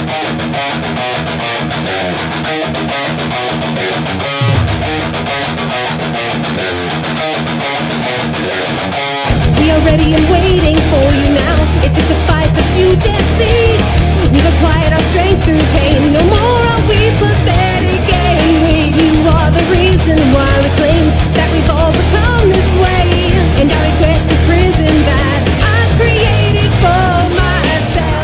We are ready and waiting for you now. If it's a fight that you dare see, we've acquired our strength through pain. No more are we pathetic game. You are the reason why we claim that we've all become this way. And I regret this prison that I've created for myself.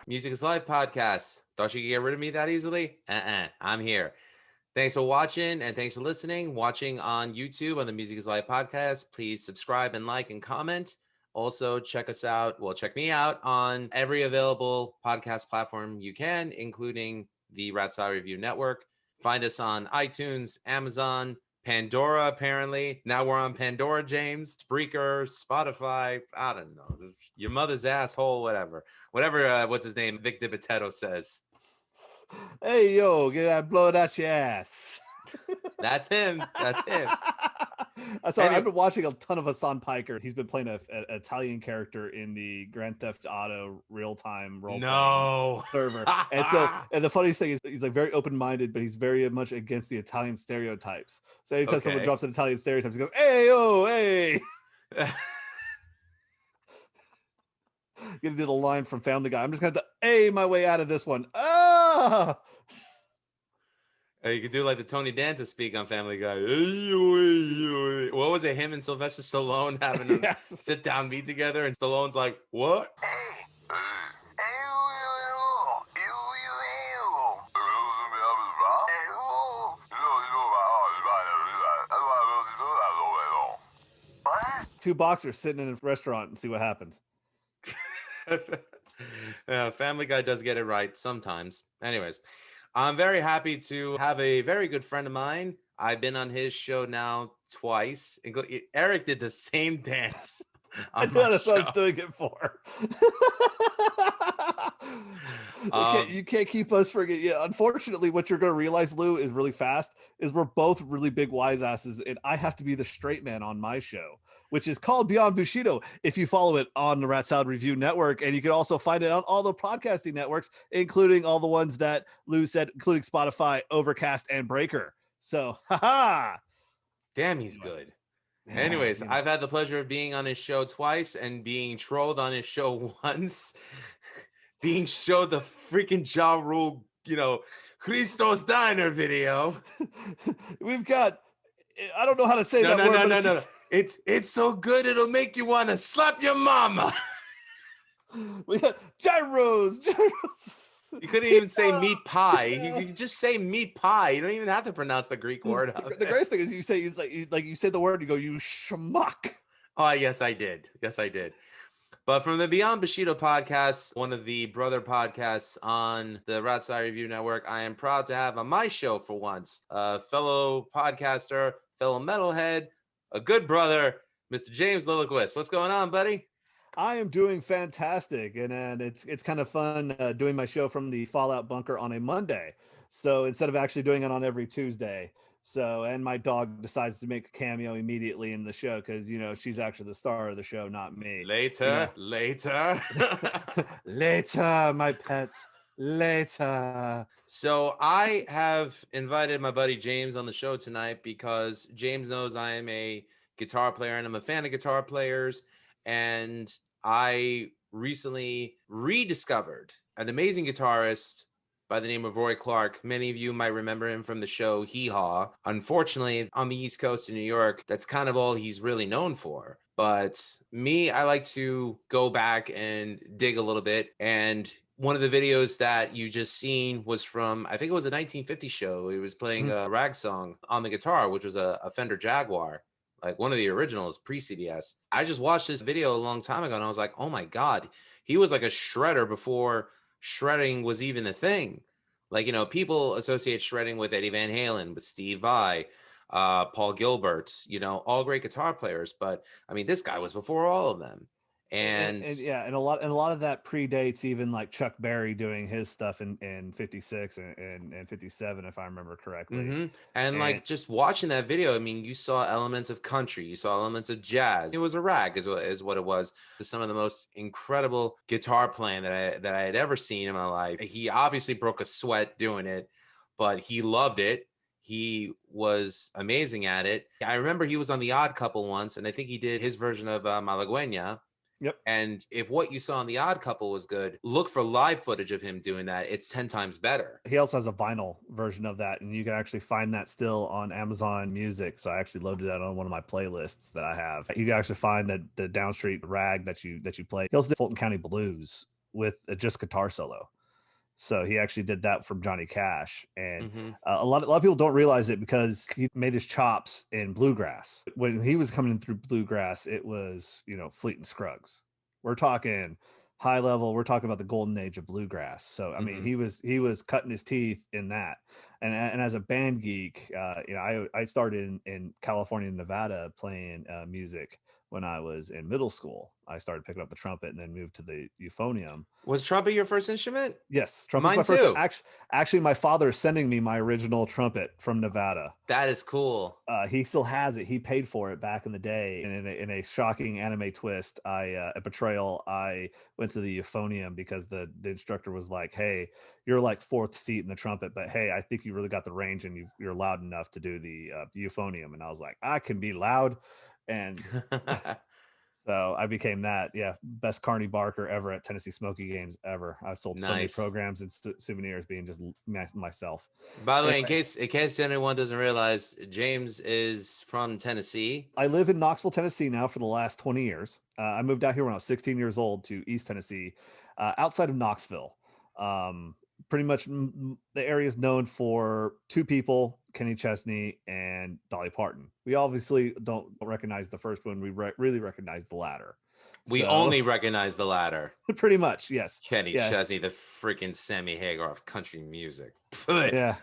Music is Live podcast. Thought you could get rid of me that easily? I'm here. Thanks for watching and thanks for listening. Watching on YouTube on the Music is Live podcast. Please subscribe and like and comment. Also, check us out. Well, check me out on every available podcast platform you can, including the Ratsai Review Network. Find us on iTunes, Amazon, Pandora, apparently. Now we're on Pandora, James, Spreaker, Spotify. I don't know. Your mother's asshole, whatever. Whatever, what's his name? Vic DiBitetto says. Hey, yo, get that blow it out your ass. That's him. That's him. Sorry, I've been watching a ton of Hassan Piker. He's been playing an Italian character in the Grand Theft Auto real-time role server. And the funniest thing is he's like very open-minded, but he's very much against the Italian stereotypes. So anytime someone drops an Italian stereotype, he goes, hey, yo, hey. Gonna do the line from Family Guy. I'm just gonna have to A my way out of this one. Ah! You could do like the Tony Danza speak on Family Guy. What was it? Him and Sylvester Stallone having a sit-down meet together, and Stallone's like, what? Two boxers sitting in a restaurant and see what happens. Family Guy does get it right sometimes. Anyways, I'm very happy to have a very good friend of mine. I've been on his show now twice. Eric did the same dance. I know that's what I'm doing it for. You can't keep us forgetting. Yeah, unfortunately, what you're going to realize, Lou, is really fast. Is we're both really big wise asses, and I have to be the straight man on my show, which is called Beyond Bushido. If you follow it on the Rat Salad Review Network, and you can also find it on all the podcasting networks, including all the ones that Lou said, including Spotify, Overcast, and Breaker. So, haha! Damn, he's good. Anyways, I've had the pleasure of being on his show twice and being trolled on his show once being showed the freaking Ja Rule, Christos Diner video. We've got, I don't know how to say that word. No. It's so good it'll make you want to slap your mama. We got gyros. You couldn't even say meat pie. You just say meat pie. You don't even have to pronounce the Greek word. The greatest thing is you say you say the word. You go, you schmuck. Oh yes, I did. But from the Beyond Bushido podcast, one of the brother podcasts on the Rat Side Review Network, I am proud to have on my show for once a fellow podcaster, fellow metalhead, a good brother, Mr. James Lillquist. What's going on, buddy? I am doing fantastic, and it's kind of fun doing my show from the Fallout bunker on a Monday. So instead of actually doing it on every Tuesday. So, and my dog decides to make a cameo immediately in the show because, she's actually the star of the show, not me. Later. Later, my pets. Later. So I have invited my buddy James on the show tonight because James knows I am a guitar player and I'm a fan of guitar players. And I recently rediscovered an amazing guitarist by the name of Roy Clark. Many of you might remember him from the show Hee Haw. Unfortunately, on the East Coast of New York, that's kind of all he's really known for. But me, I like to go back and dig a little bit. And one of the videos that you just seen was from, I think it was a 1950 show. He was playing a rag song on the guitar, which was a Fender Jaguar, like one of the originals pre-CBS. I just watched this video a long time ago and I was like, oh my God, he was like a shredder before shredding was even a thing. Like, people associate shredding with Eddie Van Halen, with Steve Vai, Paul Gilbert, all great guitar players. But I mean, this guy was before all of them. And a lot of that predates even like Chuck Berry doing his stuff in 56 and 57, if I remember correctly. And like just watching that video, I mean, you saw elements of country, you saw elements of jazz. It was a rag is what it was. Some of the most incredible guitar playing that I had ever seen in my life. He obviously broke a sweat doing it, but he loved it. He was amazing at it. I remember he was on The Odd Couple once, and I think he did his version of Malagueña. Yep. And if what you saw on The Odd Couple was good, look for live footage of him doing that. It's 10 times better. He also has a vinyl version of that, and you can actually find that still on Amazon Music. So I actually loaded that on one of my playlists that I have. You can actually find the Downstreet rag that you play. He also did Fulton County Blues with just guitar solo. So he actually did that from Johnny Cash. And a lot of people don't realize it because he made his chops in bluegrass. When he was coming in through bluegrass, it was, Fleet and Scruggs. We're talking high level. We're talking about the golden age of bluegrass. So, I mean, he was cutting his teeth in that. And as a band geek, I started in California and Nevada playing music when I was in middle school. I started picking up the trumpet and then moved to the euphonium. Was trumpet your first instrument? Yes, trumpet. Mine too. Actually, my father is sending me my original trumpet from Nevada. That is cool. He still has it. He paid for it back in the day. And in a shocking anime twist, a betrayal, I went to the euphonium because the instructor was like, "Hey, you're like fourth seat in the trumpet, but hey, I think you really got the range and you're loud enough to do the euphonium." And I was like, "I can be loud." And so I became that. Yeah. Best Carney Barker ever at Tennessee Smoky Games ever. I sold so many programs and souvenirs being just myself. By the way, in case anyone doesn't realize, James is from Tennessee. I live in Knoxville, Tennessee now for the last 20 years. I moved out here when I was 16 years old to East Tennessee, outside of Knoxville. Pretty much the area is known for two people, Kenny Chesney and Dolly Parton. We obviously don't recognize the first one. We really recognize the latter. We only recognize the latter. Pretty much, yes. Kenny Chesney, the freaking Sammy Hagar of country music. Yeah.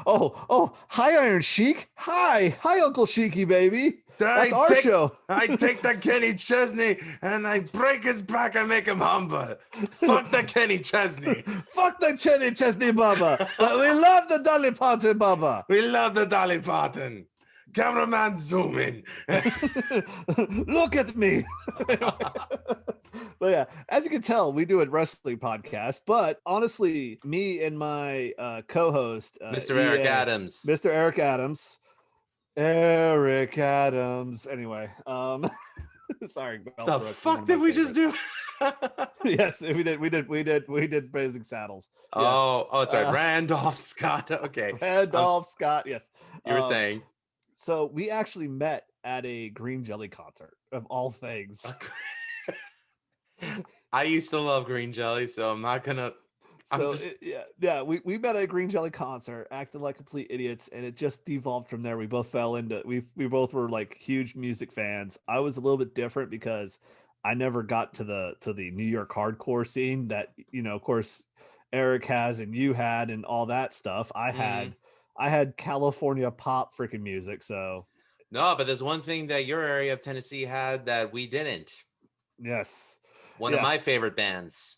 oh, hi, Iron Sheik. Hi, Uncle Sheiky, baby. That's our show. I take the Kenny Chesney and I break his back and make him humble. Fuck the Kenny Chesney. Fuck the Kenny Chesney, Baba. We love the Dolly Parton, Baba. We love the Dolly Parton. Cameraman, zoom in. Look at me. But yeah, as you can tell, we do a wrestling podcast. But honestly, me and my co-host, Mr. Eric Adamz. Mr. Eric Adamz. Eric Adamz. Anyway, Sorry, the fuck did we just do? Yes, we did Blazing Saddles. Oh, it's right. Randolph Scott. Okay. Randolph Scott. Yes. You were saying. So we actually met at a Green Jelly concert of all things. I used to love Green Jelly, so I'm not gonna. We met at a Green Jelly concert, acted like complete idiots, and it just devolved from there. We both fell into we both were like huge music fans. I was a little bit different because I never got to the New York hardcore scene that, you know, of course, Eric has and you had and all that stuff. I had California pop freaking music. So no, but there's one thing that your area of Tennessee had that we didn't. Yes. One of my favorite bands,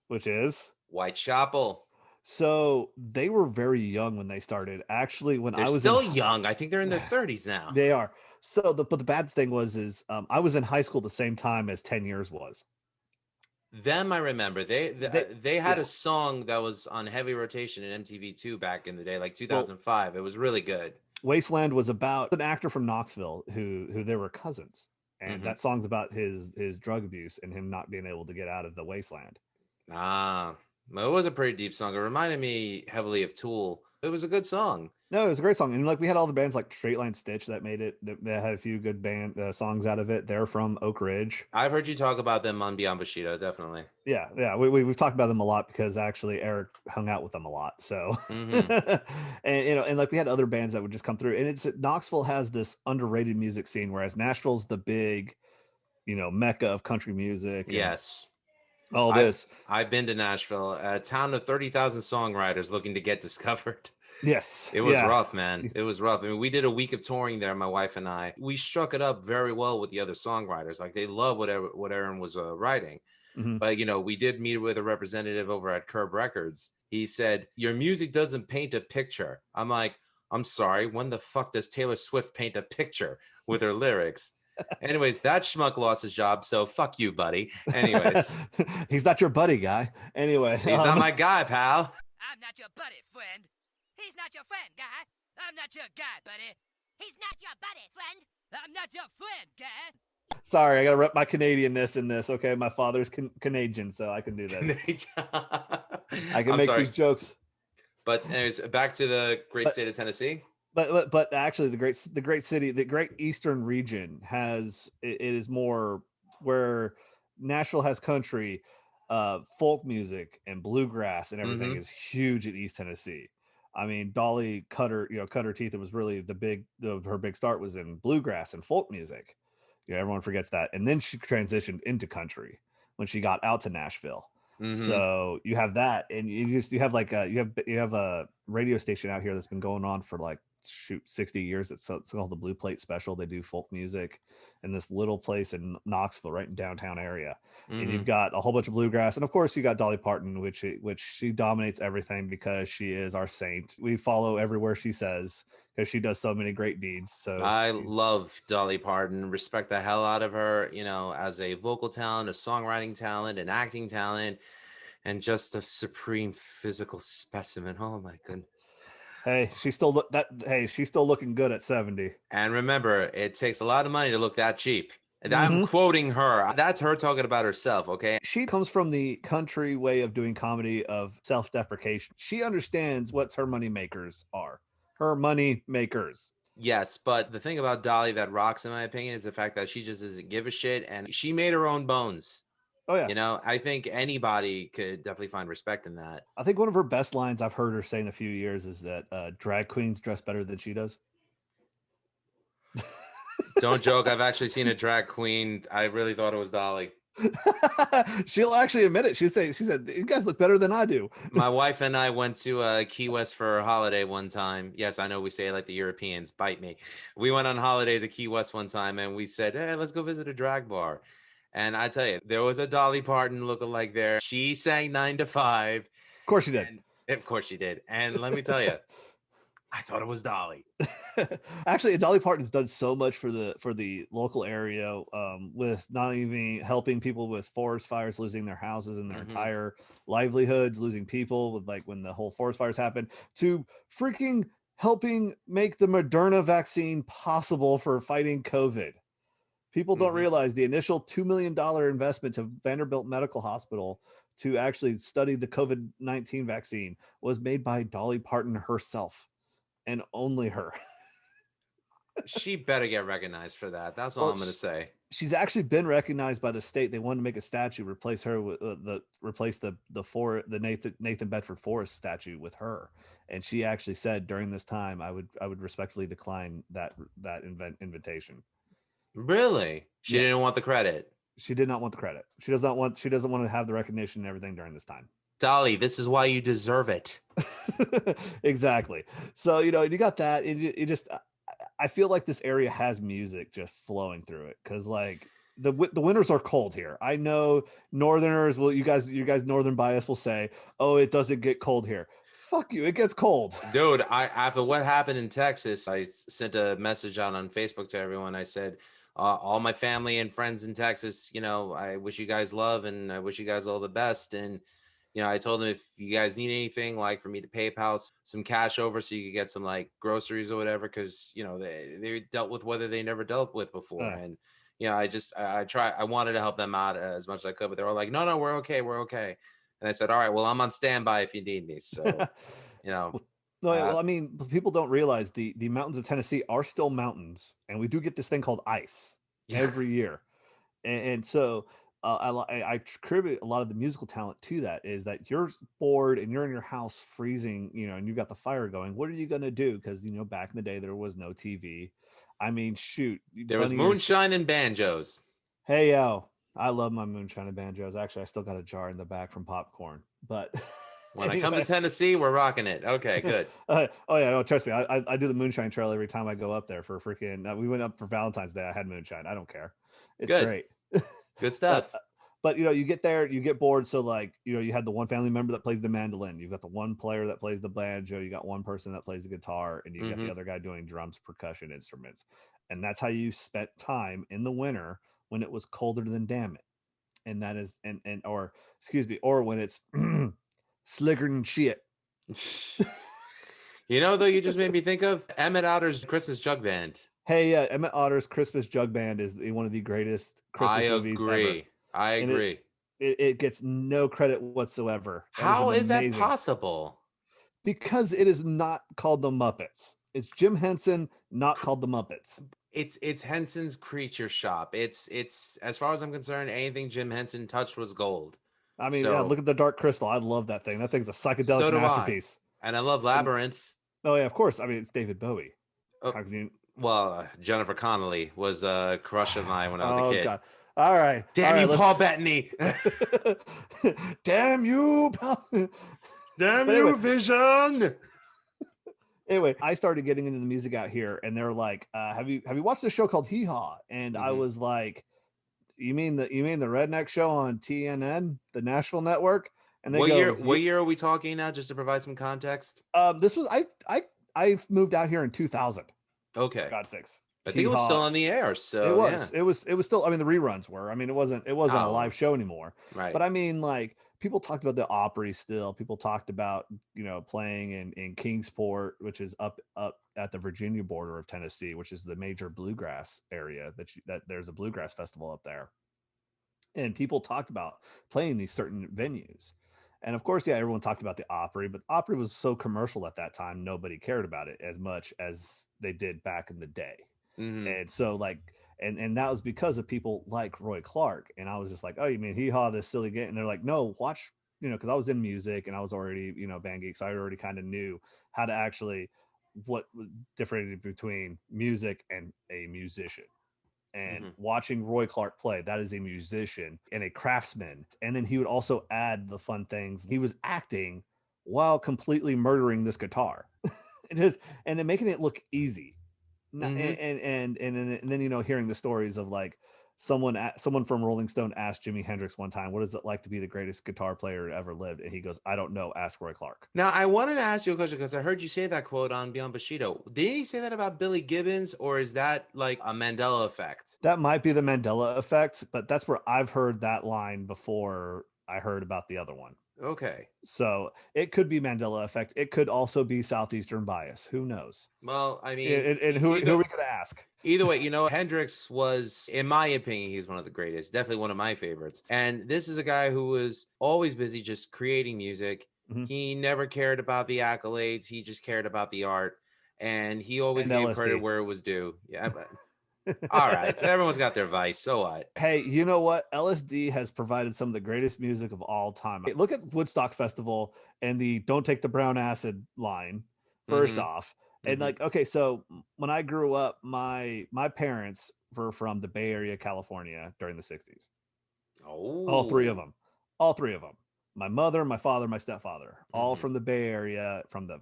which is Whitechapel. So they were very young when they started. Actually, when they're I was still young, I think they're in their 30s now. They are. So but the bad thing was I was in high school the same time as 10 Years was. Them, I remember. They had a song that was on heavy rotation in MTV2 back in the day, like 2005. It was really good. Wasteland was about an actor from Knoxville who they were cousins. And that song's about his drug abuse and him not being able to get out of the wasteland. Well, it was a pretty deep song. It reminded me heavily of Tool. It was a good song. No, it was a great song. And like we had all the bands like Straight Line Stitch that made it. That had a few good band songs out of it. They're from Oak Ridge. I've heard you talk about them on Beyond Bushido, definitely. Yeah. We've talked about them a lot because actually Eric hung out with them a lot. So, and like we had other bands that would just come through. And Knoxville has this underrated music scene, whereas Nashville's the big, mecca of country music. Yes. I've been to Nashville, a town of 30,000 songwriters looking to get discovered. Yes. It was rough, man. It was rough. I mean, we did a week of touring there, my wife and I. We struck it up very well with the other songwriters. Like, they love what Aaron was writing. But, we did meet with a representative over at Curb Records. He said, your music doesn't paint a picture. I'm like, I'm sorry. When the fuck does Taylor Swift paint a picture with her lyrics? Anyways, that schmuck lost his job, so fuck you, buddy. Anyways. He's not your buddy, guy. Anyway. He's not my guy, pal. I'm not your buddy, friend. He's not your friend, guy. I'm not your guy, buddy. He's not your buddy, friend. I'm not your friend, guy. Sorry, I gotta rep my Canadianness in this. Okay, my father's Canadian, so I can do that. I can make these jokes. But anyways, back to the great state of Tennessee. But actually, the great city, the great eastern region it is more where Nashville has country, folk music and bluegrass and everything is huge in East Tennessee. I mean, Dolly Cutter Teeth, it was really her big start was in bluegrass and folk music. Everyone forgets that. And then she transitioned into country when she got out to Nashville. So you have that, and you have a radio station out here that's been going on for like 60 years. It's called the Blue Plate Special. They do folk music in this little place in Knoxville, right in downtown area. And you've got a whole bunch of bluegrass, and of course you got Dolly Parton, which she dominates everything because she is our saint. We follow everywhere she says because she does so many great deeds. So I love Dolly Parton, respect the hell out of her, as a vocal talent, a songwriting talent, an acting talent, and just a supreme physical specimen. Oh my goodness. Hey, she's still looking good at 70. And remember, it takes a lot of money to look that cheap. And I'm quoting her. That's her talking about herself, okay? She comes from the country way of doing comedy, of self-deprecation. She understands what her money makers are. Her money makers. Yes, but the thing about Dolly that rocks, in my opinion, is the fact that she just doesn't give a shit, and she made her own bones. Oh, yeah. I think anybody could definitely find respect in that. I think one of her best lines I've heard her say in a few years is that drag queens dress better than she does. Don't joke. I've actually seen a drag queen. I really thought it was Dolly. She'll actually admit it. She said, you guys look better than I do. My wife and I went to Key West for a holiday one time. Yes, I know we say it like the Europeans. Bite me. We went on holiday to Key West one time, and we said, hey, let's go visit a drag bar. And I tell you, there was a Dolly Parton lookalike there. She sang 9 to 5. Of course she did. Of course she did. And let me tell you, I thought it was Dolly. Actually, Dolly Parton's done so much for the local area, with not even helping people with forest fires, losing their houses and their entire livelihoods, losing people with like when the whole forest fires happened, to freaking helping make the Moderna vaccine possible for fighting COVID. People don't realize the initial $2 million investment to Vanderbilt Medical Hospital to actually study the COVID-19 vaccine was made by Dolly Parton herself, and only her. She better get recognized for that. That's all I'm going to say. She's actually been recognized by the state. They wanted to make a statue, replace her with the Nathan Bedford Forrest statue with her. And she actually said during this time, I would respectfully decline that invitation. Really? She didn't want the credit. She did not want the credit. She doesn't want to have the recognition and everything during this time. Dolly, this is why you deserve it. Exactly. So, you got that. It just, I feel like this area has music just flowing through it. Cause like the winters are cold here. I know Northerners you guys Northern bias will say, oh, it doesn't get cold here. Fuck you. It gets cold. Dude, after what happened in Texas, I sent a message out on Facebook to everyone. I said, all my family and friends in Texas, I wish you guys love and I wish you guys all the best. And, I told them if you guys need anything, like for me to PayPal some cash over so you could get some like groceries or whatever, because, they dealt with what they never dealt with before. And, I wanted to help them out as much as I could, but they were like, no, we're okay. We're okay. And I said, all right, well, I'm on standby if you need me. So, Well, I mean, people don't realize the mountains of Tennessee are still mountains, and we do get this thing called ice every year. And so I attribute a lot of the musical talent to that, is that you're bored and you're in your house freezing, and you've got the fire going. What are you going to do? Because, back in the day, there was no TV. I mean, shoot. There was moonshine and banjos. Hey, yo. I love my moonshine and banjos. Actually, I still got a jar in the back from popcorn. But when I come to Tennessee, we're rocking it. Okay, good. Oh yeah, no, trust me. I do the moonshine trail every time I go up there for freaking. We went up for Valentine's Day. I had moonshine. I don't care. It's good. Great. Good stuff. But you get there, you get bored. So like, you had the one family member that plays the mandolin. You've got the one player that plays the banjo. You got one person that plays the guitar, and you got the other guy doing drums, percussion instruments. And that's how you spent time in the winter when it was colder than damn it. And that is, or when it's slicker than shit. Though, you just made me think of Emmett Otter's Christmas Jug Band. Hey, Emmett Otter's Christmas Jug Band is one of the greatest Christmas movies ever. I agree. It gets no credit whatsoever. How is that possible? Because it is not called the Muppets. It's Jim Henson, not called the Muppets. It's Henson's Creature Shop. It's as far as I'm concerned, anything Jim Henson touched was gold. I mean, look at the Dark Crystal. I love that thing. That thing's a psychedelic masterpiece. And I love Labyrinth. Oh yeah, of course. I mean, it's David Bowie. Oh, how can you? Well, Jennifer Connelly was a crush of mine when I was a kid. God. All right. Damn you, Paul Bettany. Damn you, Paul. Damn you, Vision. Anyway, I started getting into the music out here, and they're like, "Have you watched the show called Hee Haw?" And I was like, "You mean the redneck show on TNN, the Nashville network?" And they what year are we talking now? Just to provide some context. This was I moved out here in 2000. Okay, God's sakes. I think it was still on the air. So it was still. I mean, the reruns were. I mean, it wasn't a live show anymore. Right. But I mean, like, people talked about the Opry still. People talked about, playing in Kingsport, which is up at the Virginia border of Tennessee, which is the major bluegrass area that there's a bluegrass festival up there. And people talked about playing these certain venues. And of course, everyone talked about the Opry, but Opry was so commercial at that time, nobody cared about it as much as they did back in the day. And so like, and that was because of people like Roy Clark. And I was just like, oh, you mean Hee Haw, this silly game? And they're like, no, watch, because I was in music and I was already, band geek. So I already kind of knew how to actually what differentiated between music and a musician. And watching Roy Clark play, that is a musician and a craftsman. And then he would also add the fun things. He was acting while completely murdering this guitar and then making it look easy. And then hearing the stories of like someone from Rolling Stone asked Jimi Hendrix one time, what is it like to be the greatest guitar player ever lived? And he goes, I don't know, ask Roy Clark. Now I wanted to ask you a question because I heard you say that quote on Beyond Bushido. Did he say that about Billy Gibbons, or is that like a Mandela effect? That might be the Mandela effect, but that's where I've heard that line before I heard about the other one. Okay. So it could be Mandela effect. It could also be Southeastern bias. Who knows? Well, I mean, And who are we going to ask? Either way, Hendrix was, in my opinion, he's one of the greatest, definitely one of my favorites. And this is a guy who was always busy just creating music. Mm-hmm. He never cared about the accolades. He just cared about the art. And he always And gave LSD. credit where it was due. Yeah. But, all right. Everyone's got their vice. So what? Hey, you know what? LSD has provided some of the greatest music of all time. Look at Woodstock Festival and the "Don't take the brown acid" line. First off, and like, okay, so when I grew up, my parents were from the Bay Area, California during the 60s. Oh, all three of them. My mother, my father, my stepfather, all from the Bay Area from the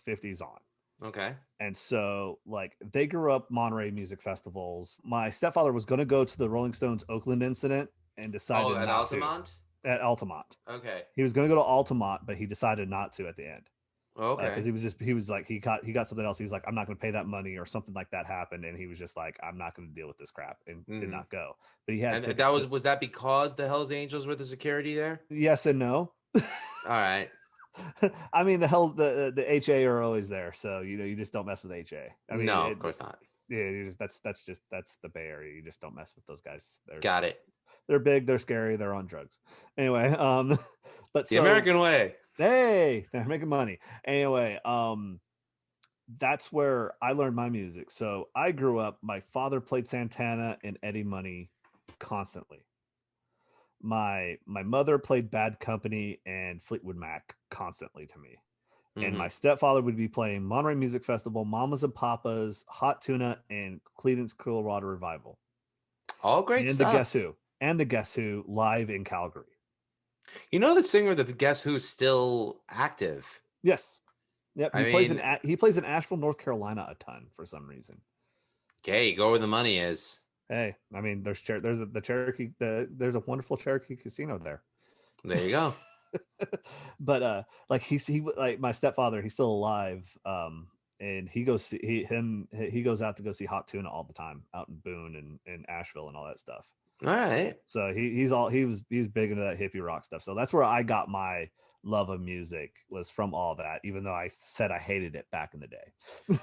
50s on. Okay. And so, like, they grew up Monterey music festivals. My stepfather was going to go to the Rolling Stones Oakland incident and decided at not Altamont? to. At Altamont. Okay. He was going to go to Altamont, but he decided not to at the end. Okay. Because he got something else. He was like, I'm not going to pay that money, or something like that happened, and he was just like, I'm not going to deal with this crap, and did not go. But he had. And that was that because the Hells Angels were the security there? Yes and no. All right. I mean, the HA are always there, so you just don't mess with HA. I mean, no, of course not. Yeah, that's the Bay Area. You just don't mess with those guys. Got it. They're big, they're scary, they're on drugs. Anyway, but the American way. Hey, they're making money. Anyway, that's where I learned my music. So I grew up. My father played Santana and Eddie Money constantly. My mother played Bad Company and Fleetwood Mac constantly to me. And my stepfather would be playing Monterey Music Festival, Mamas and Papas, Hot Tuna, and Creedence Clearwater Revival. All great stuff. And the Guess Who live in Calgary. The singer of the Guess Who's still active. Yes. Yep. He plays in Asheville, North Carolina a ton for some reason. Okay, go where the money is. Hey, I mean, there's a wonderful Cherokee casino there. There you go. But like like my stepfather, he's still alive. And he goes out to go see Hot Tuna all the time out in Boone and Asheville and all that stuff. All right. So he was big into that hippie rock stuff. So that's where I got my love of music, was from all that, even though I said I hated it back in the day.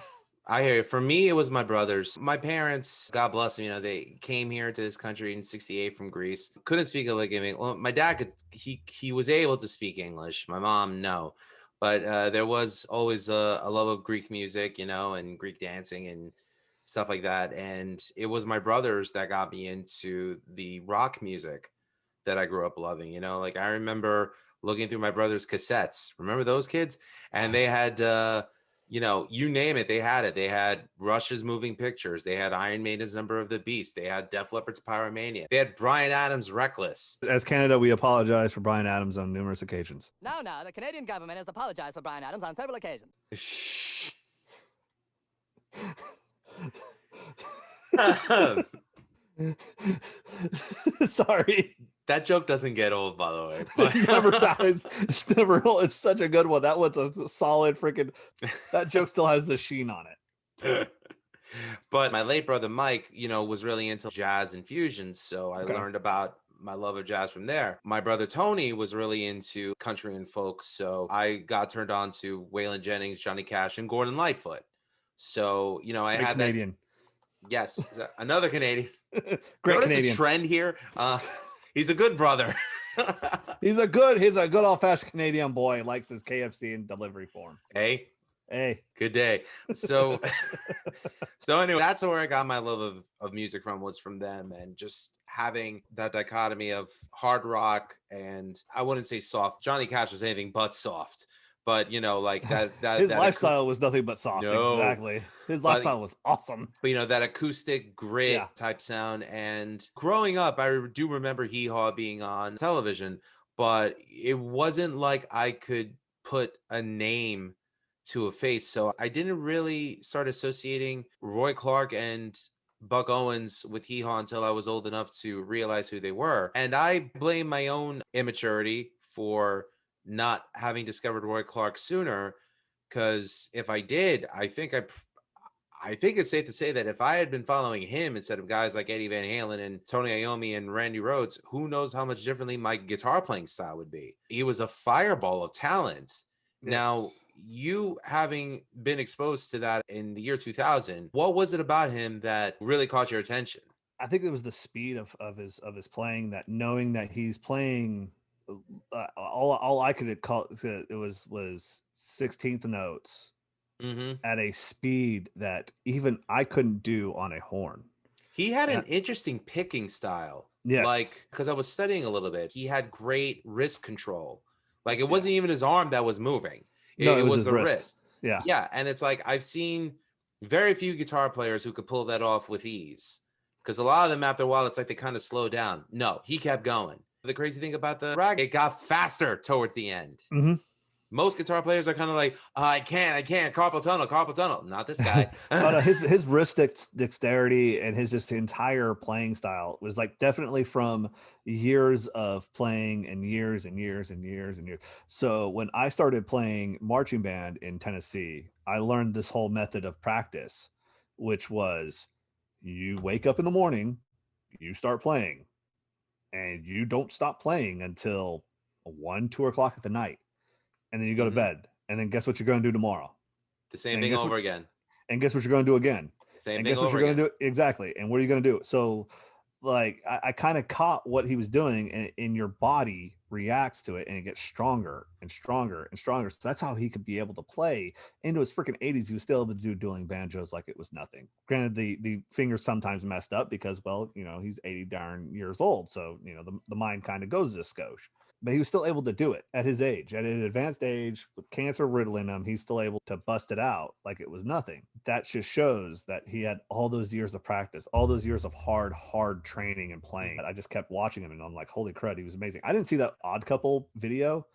I hear you. For me, it was my brothers. My parents, God bless them, they came here to this country in '68 from Greece. Couldn't speak a lick of English. Well, my dad he was able to speak English. My mom, no. But there was always a love of Greek music, and Greek dancing and stuff like that. And it was my brothers that got me into the rock music that I grew up loving. Like I remember looking through my brother's cassettes. Remember those kids? And they had you name it, they had it. They had Rush's Moving Pictures. They had Iron Maiden's Number of the Beast. They had Def Leppard's Pyromania. They had Bryan Adams' Reckless. As Canada, we apologize for Bryan Adams on numerous occasions. Now, the Canadian government has apologized for Bryan Adams on several occasions. Sorry. That joke doesn't get old, by the way. But... It never dies. It's never old. It's such a good one. That one's a solid freaking. That joke still has the sheen on it. But my late brother Mike, was really into jazz and fusion, so I learned about my love of jazz from there. My brother Tony was really into country and folk, so I got turned on to Waylon Jennings, Johnny Cash, and Gordon Lightfoot. So I had Canadian. Yes, another Canadian. Great Notice Canadian. A trend here. He's a good brother. he's a good old-fashioned Canadian boy. Likes his KFC and delivery form. Hey, good day. So anyway, that's where I got my love of music from, was from them, and just having that dichotomy of hard rock and, I wouldn't say soft. Johnny Cash was anything but soft. But like that his lifestyle was nothing but soft. No, exactly. His lifestyle was awesome. But that acoustic grit type sound. And growing up, I do remember Hee Haw being on television, but it wasn't like I could put a name to a face. So I didn't really start associating Roy Clark and Buck Owens with Hee Haw until I was old enough to realize who they were. And I blame my own immaturity for not having discovered Roy Clark sooner, because if I did, I think I think it's safe to say that if I had been following him instead of guys like Eddie Van Halen and Tony Iommi and Randy Rhoads, who knows how much differently my guitar playing style would be. He was a fireball of talent. Yes. Now, you having been exposed to that in the year 2000, what was it about him that really caught your attention? I think it was the speed of his playing, that knowing that he's playing all I could call it was 16th notes at a speed that even I couldn't do on a horn. He had an interesting picking style. Yes. Like, because I was studying a little bit, he had great wrist control. Like, it wasn't even his arm that was moving. It was the wrist. Yeah. Yeah. And it's like, I've seen very few guitar players who could pull that off with ease. Because a lot of them, after a while, it's like they kind of slow down. No, he kept going. The crazy thing about the rag, it got faster towards the end. Most guitar players are kind of like, oh, I can't, carpal tunnel. Not this guy. His wrist dexterity and his just entire playing style was like definitely from years of playing and years and years and years and years. So when I started playing marching band in Tennessee, I learned this whole method of practice, which was you wake up in the morning, you start playing, and you don't stop playing until 2 o'clock at the night. And then you go to bed. And then guess what you're going to do tomorrow? The same thing over again. And guess what you're going to do again? Same thing over again. Guess what you're going to do? Exactly. And what are you going to do? So like I kind of caught what he was doing, and your body reacts to it, and it gets stronger and stronger and stronger. So that's how he could be able to play into his freaking 80s. He was still able to do dueling banjos like it was nothing. Granted, the fingers sometimes messed up because, well, he's 80 darn years old. So, the mind kind of goes to skosh. But he was still able to do it at his age, at an advanced age with cancer riddling him. He's still able to bust it out like it was nothing. That just shows that he had all those years of practice, all those years of hard training and playing. I just kept watching him, and I'm like, holy crud, he was amazing. I didn't see that Odd Couple video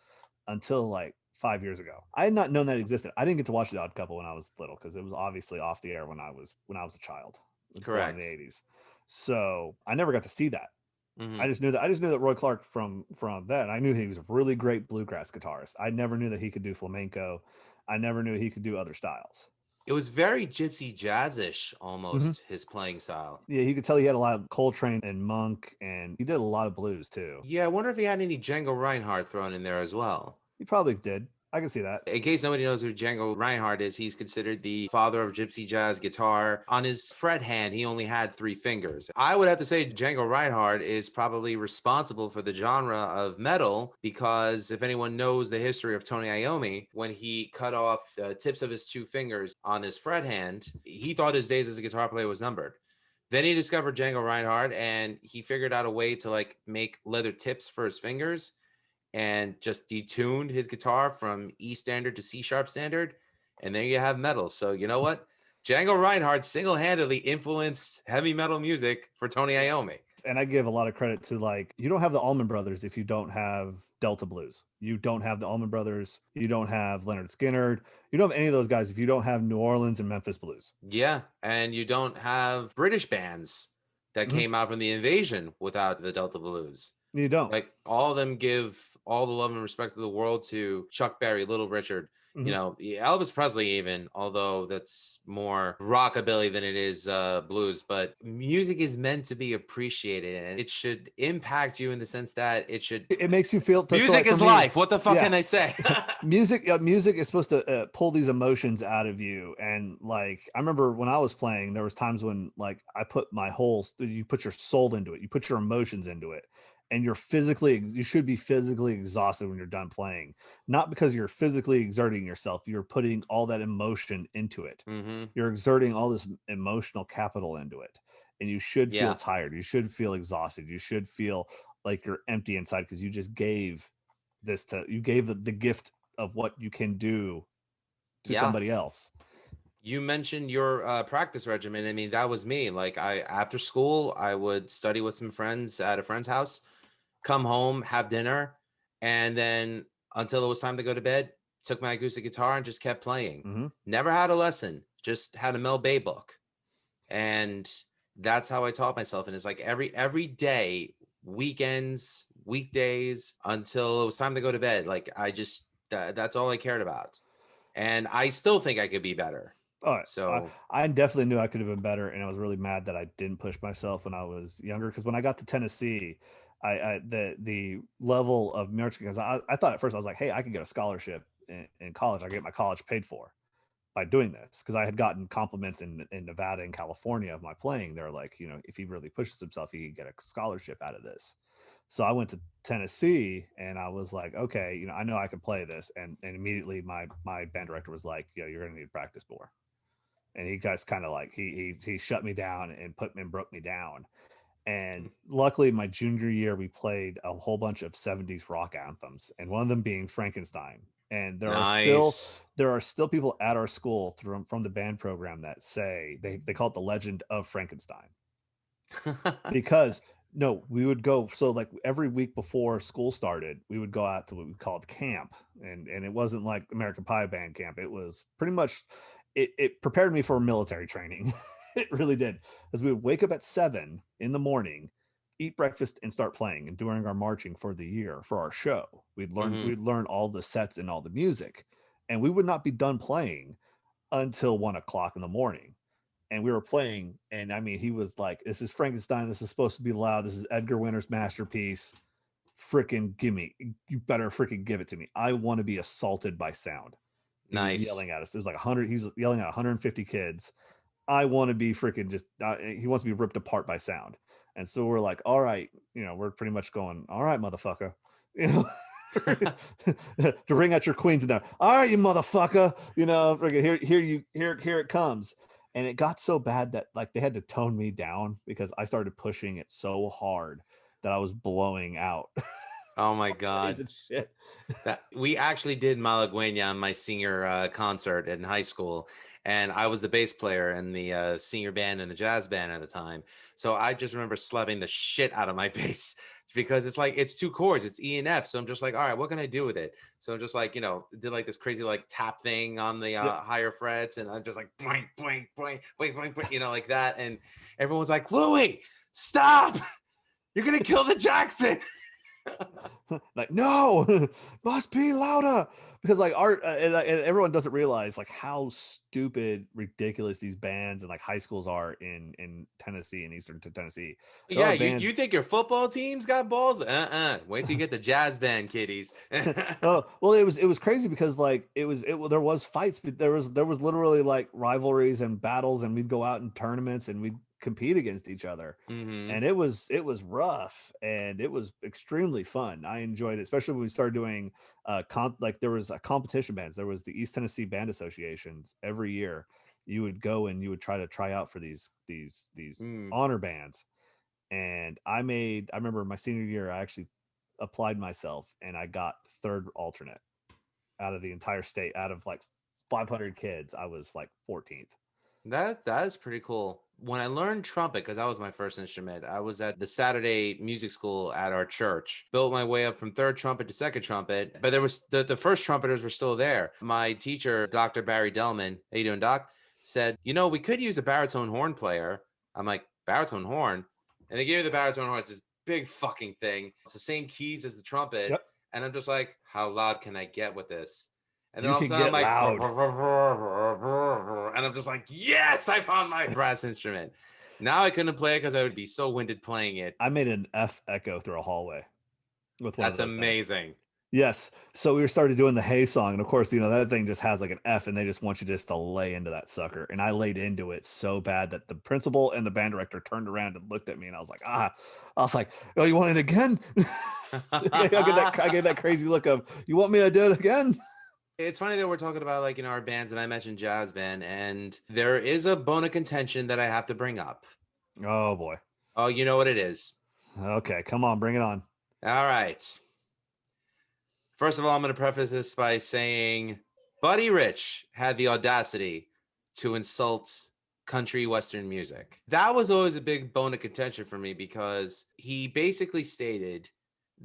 until like 5 years ago. I had not known that existed. I didn't get to watch the Odd Couple when I was little because it was obviously off the air when I was a child. Correct. In the 80s. So I never got to see that. I just knew that Roy Clark from that. I knew he was a really great bluegrass guitarist. I never knew that he could do flamenco. I never knew he could do other styles. It was very gypsy jazzish almost, his playing style. Yeah, you could tell he had a lot of Coltrane and Monk, and he did a lot of blues too. Yeah, I wonder if he had any Django Reinhardt thrown in there as well. He probably did. I can see that. In case nobody knows who Django Reinhardt is, he's considered the father of gypsy jazz guitar. On his fret hand, he only had 3 fingers. I would have to say Django Reinhardt is probably responsible for the genre of metal, because if anyone knows the history of Tony Iommi, when he cut off the tips of his 2 fingers on his fret hand, he thought his days as a guitar player was numbered. Then he discovered Django Reinhardt, and he figured out a way to like make leather tips for his fingers, and just detuned his guitar from E standard to C sharp standard. And there you have metal. So you know what? Django Reinhardt single-handedly influenced heavy metal music for Tony Iommi. And I give a lot of credit to, like, you don't have the Allman Brothers if you don't have Delta Blues. You don't have the Allman Brothers. You don't have Leonard Skinner. You don't have any of those guys if you don't have New Orleans and Memphis Blues. Yeah. And you don't have British bands that came out from the invasion without the Delta Blues. You don't. Like, all of them give all the love and respect of the world to Chuck Berry, Little Richard, Elvis Presley even, although that's more rockabilly than it is blues. But music is meant to be appreciated, and it should impact you in the sense that it makes you feel. Music is life. What the fuck can I say? Music is supposed to pull these emotions out of you. And like, I remember when I was playing, there was times when like you put your soul into it, you put your emotions into it. And you should be physically exhausted when you're done playing, not because you're physically exerting yourself. You're putting all that emotion into it. You're exerting all this emotional capital into it, and you should feel tired. You should feel exhausted. You should feel like you're empty inside because you just gave the gift of what you can do to somebody else. You mentioned your practice regimen. I mean, that was me. Like, after school, I would study with some friends at a friend's house, come home, have dinner, and then until it was time to go to bed, took my acoustic guitar and just kept playing. Never had a lesson, just had a Mel Bay book. And that's how I taught myself. And it's like every day, weekends, weekdays, until it was time to go to bed. Like, that's all I cared about. And I still think I could be better. Oh, So I definitely knew I could have been better, and I was really mad that I didn't push myself when I was younger. Because when I got to Tennessee, the level of music, because I thought at first I was like, hey, I could get a scholarship in college. I get my college paid for by doing this, because I had gotten compliments in Nevada and California of my playing. They're like, if he really pushes himself, he could get a scholarship out of this. So I went to Tennessee and I was like, okay, I know I can play this. And immediately my band director was like, you're going to need to practice more. And he guys kind of like, he shut me down and broke me down. And luckily my junior year, we played a whole bunch of 70s rock anthems, and one of them being Frankenstein. And there are still people at our school from the band program that say they call it the Legend of Frankenstein. Because no, we would go, so like every week before school started, we would go out to what we called camp, and it wasn't like American Pie band camp. It was pretty much it prepared me for military training. It really did, because we would wake up at 7 in the morning, eat breakfast, and start playing. And during our marching for the year for our show, we'd learn all the sets and all the music, and we would not be done playing until 1 o'clock in the morning. And we were playing, and I mean, he was like, this is Frankenstein, this is supposed to be loud, this is Edgar Winter's masterpiece, freaking you better freaking give it to me. I want to be assaulted by sound. He was yelling at us. There's like 100, he was yelling at 150 kids. I want to be freaking he wants to be ripped apart by sound. And so we're like, all right, we're pretty much going, all right, motherfucker, to ring out your queens in there. All right, you motherfucker, here it comes. And it got so bad that like they had to tone me down, because I started pushing it so hard that I was blowing out. Oh my God. Shit. We actually did Malagueña on my senior concert in high school. And I was the bass player in the senior band and the jazz band at the time. So I just remember slapping the shit out of my bass, because it's like, it's 2 chords, it's E and F. So I'm just like, all right, what can I do with it? So I'm just like, did like this crazy like tap thing on the higher frets. And I'm just like, boing, boing, boing, boing, boing, boing, like that. And everyone's like, Louie, stop. You're going to kill the Jackson. Like, no, must be louder, because like and everyone doesn't realize like how stupid, ridiculous these bands and like high schools are in Tennessee and Eastern Tennessee. Yeah, you think your football team's got balls? Wait till you get the jazz band, kiddies. Well, it was crazy, because like there was fights, but there was literally like rivalries and battles, and we'd go out in tournaments and we'd compete against each other. And it was rough, and it was extremely fun. I enjoyed it, especially when we started doing there was a competition bands. There was the East Tennessee Band Associations. Every year you would go and you would try out for these honor bands. And I remember my senior year, I actually applied myself, and I got 3rd alternate out of the entire state. Out of like 500 kids, I was like 14th. That is pretty cool. When I learned trumpet, because that was my first instrument, I was at the Saturday music school at our church. Built my way up from 3rd trumpet to 2nd trumpet, but there was the first trumpeters were still there. My teacher, Dr. Barry Delman, how you doing, Doc? Said, we could use a baritone horn player. I'm like, baritone horn? And they gave me the baritone horn. It's this big fucking thing. It's the same keys as the trumpet. Yep. And I'm just like, how loud can I get with this? And then all of a sudden I'm like, and I'm just like, yes, I found my brass instrument. Now I couldn't play it because I would be so winded playing it. I made an F echo through a hallway with one. That's amazing. Things. Yes. So we started doing the Hey song, and of course, that thing just has like an F, and they just want you just to lay into that sucker. And I laid into it so bad that the principal and the band director turned around and looked at me, and I was like, oh, you want it again? I gave that crazy look of, you want me to do it again? It's funny that we're talking about like our bands, and I mentioned jazz band, and there is a bone of contention that I have to bring up. Oh boy. Oh, you know what it is. Okay, come on, bring it on. All right. First of all, I'm going to preface this by saying Buddy Rich had the audacity to insult country Western music. That was always a big bone of contention for me, because he basically stated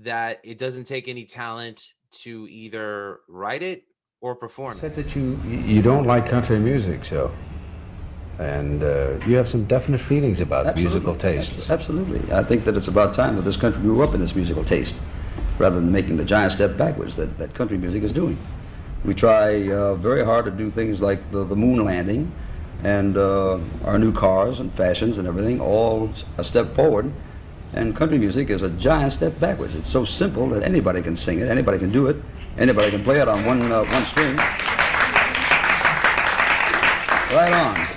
that it doesn't take any talent to either write it or perform. You said that you don't like country music, so, and you have some definite feelings about musical tastes. Absolutely. I think that it's about time that this country grew up in this musical taste, rather than making the giant step backwards that country music is doing. We try very hard to do things like the moon landing and our new cars and fashions and everything, all a step forward. And country music is a giant step backwards. It's so simple that anybody can sing it, anybody can do it, anybody can play it on one string. Right on.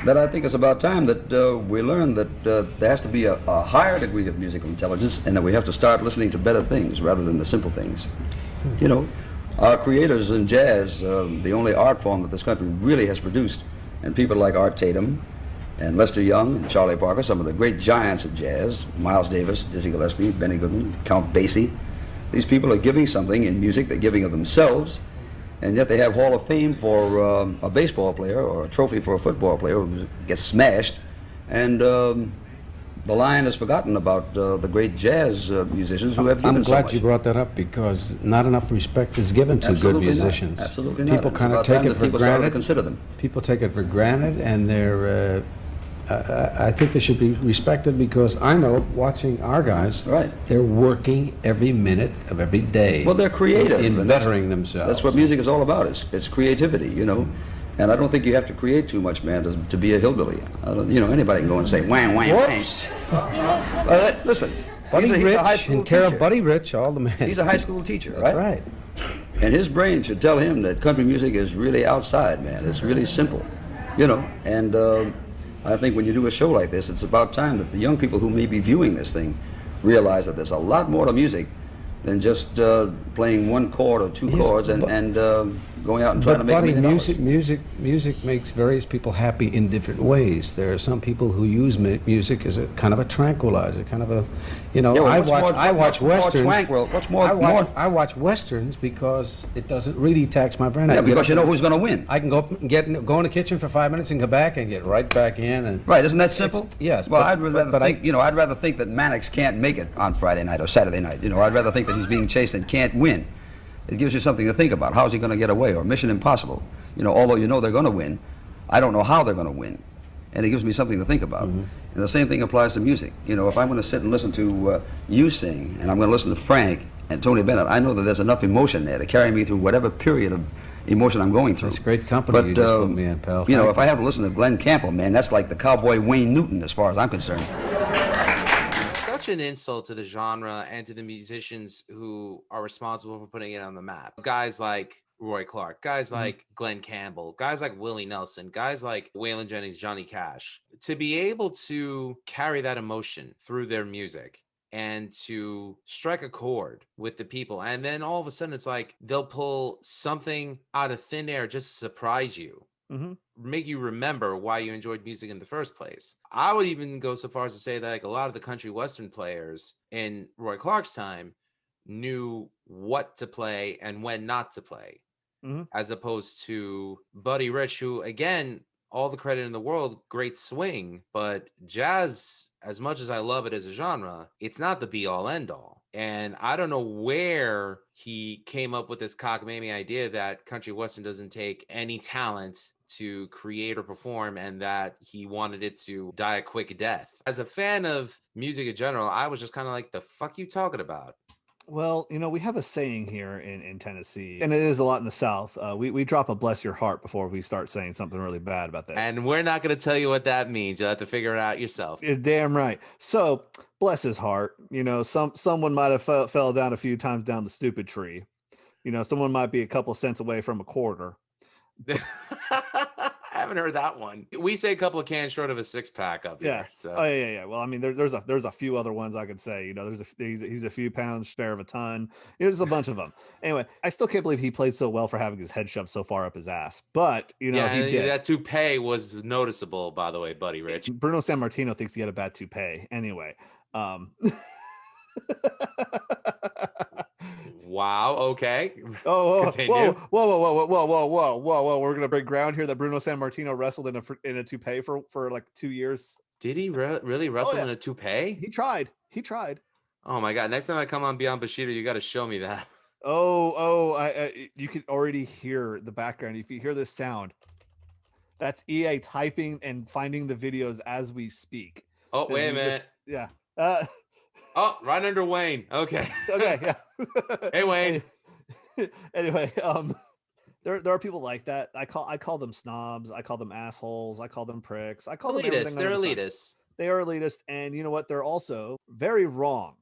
That I think it's about time that we learn that there has to be a higher degree of musical intelligence, and that we have to start listening to better things rather than the simple things. You know, our creators in jazz, the only art form that this country really has produced, and people like Art Tatum and Lester Young and Charlie Parker, some of the great giants of jazz, Miles Davis, Dizzy Gillespie, Benny Goodman, Count Basie. These people are giving something in music, they're giving of themselves, and yet they have Hall of Fame for a baseball player or a trophy for a football player who gets smashed, and the line is forgotten about the great jazz musicians who have given so much. I'm glad you brought that up, because not enough respect is given to good musicians. Absolutely not. People kind of take it for granted. Consider them. People take it for granted, and they're. I think they should be respected, because I know, watching our guys, right, they're working every minute of every day. Well, they're creative in bettering themselves. That's what music is all about. It's creativity, you know. And I don't think you have to create too much, man, to be a hillbilly. You know, anybody can go and say wham, wham, wham. Listen, Buddy he's Rich a high school and care teacher. of Buddy Rich, all the men. He's a high school teacher, right? That's right. And his brain should tell him that country music is really outside, man. It's really simple, you know. And I think when you do a show like this, it's about time that the young people who may be viewing this thing realize that there's a lot more to music than just playing one chord or two chords and going out and trying to make Buddy, $1 million. music makes various people happy in different ways. There are some people who use music as a kind of a tranquilizer, kind of a, you know. Yeah, well, I watch westerns. I watch westerns because it doesn't really tax my brain. Yeah, because you know who's going to win. I can go in the kitchen for 5 minutes and come back and get right back in. And right, isn't that simple? Yes. Well, I'd rather think that Mannix can't make it on Friday night or Saturday night. You know, I'd rather think that he's being chased and can't win. It gives you something to think about. How's he going to get away? Or Mission Impossible. You know, although you know they're going to win, I don't know how they're going to win. And it gives me something to think about. And the same thing applies to music. You know, if I'm going to sit and listen to you sing, and I'm going to listen to Frank and Tony Bennett, I know that there's enough emotion there to carry me through whatever period of emotion I'm going through. That's great company you just put me in, pal. You know, if I have to listen to Glenn Campbell, man, that's like the cowboy Wayne Newton as far as I'm concerned. An insult to the genre and to the musicians who are responsible for putting it on the map. Guys like Roy Clark, guys like Glenn Campbell, guys like Willie Nelson, guys like Waylon Jennings, Johnny Cash, to be able to carry that emotion through their music and to strike a chord with the people. And then all of a sudden it's like they'll pull something out of thin air just to surprise you. Make you remember why you enjoyed music in the first place. I would even go so far as to say that like a lot of the country western players in Roy Clark's time knew what to play and when not to play, as opposed to Buddy Rich, who, again, all the credit in the world, great swing, but jazz, as much as I love it as a genre, it's not the be all end all. And I don't know where he came up with this cockamamie idea that country western doesn't take any talent to create or perform, and that he wanted it to die a quick death. As a fan of music in general, I was just kind of like, the fuck you talking about? Well, you know, we have a saying here in Tennessee, and it is a lot in the South. We drop a bless your heart before we start saying something really bad about that. And we're not going to tell you what that means. You'll have to figure it out yourself. You're damn right. So, bless his heart. You know, someone might have fell down a few times down the stupid tree. You know, someone might be a couple cents away from a quarter. I haven't heard that one. We say a couple of cans short of a six-pack up here. So. Oh yeah. Well, I mean, there's a few other ones I could say. You know, he's a few pounds spare of a ton. You know, there's a bunch of them. Anyway, I still can't believe he played so well for having his head shoved so far up his ass. But you know, he did. That toupee was noticeable, by the way, Buddy Rich. Bruno Sammartino thinks he had a bad toupee. Anyway. Wow. Okay. Continue. Whoa! We're gonna break ground here that Bruno Sammartino wrestled in a toupee for like 2 years. Did he really wrestle in a toupee? He tried. Oh my god! Next time I come on Beyond Bushido, you got to show me that. You can already hear the background. If you hear this sound, that's EA typing and finding the videos as we speak. Oh, wait a minute. Yeah. Oh, right under Wayne. Okay. Okay. Yeah. Hey, Wayne. Anyway, There are people like that. I call them snobs. I call them assholes. I call them pricks. I call them Elitists. everything They're under the sun. elitists. They are elitist, and you know what? They're also very wrong.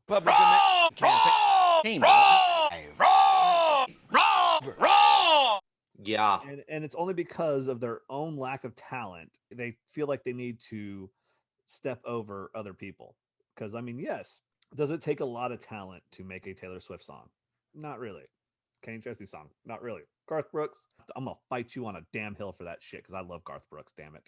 Yeah. And it's only because of their own lack of talent. They feel like they need to step over other people. Because I mean, yes, does it take a lot of talent to make a Taylor Swift song? Not really. Kenny Chesney song? Not really. Garth Brooks? I'm gonna fight you on a damn hill for that shit because I love Garth Brooks. Damn it.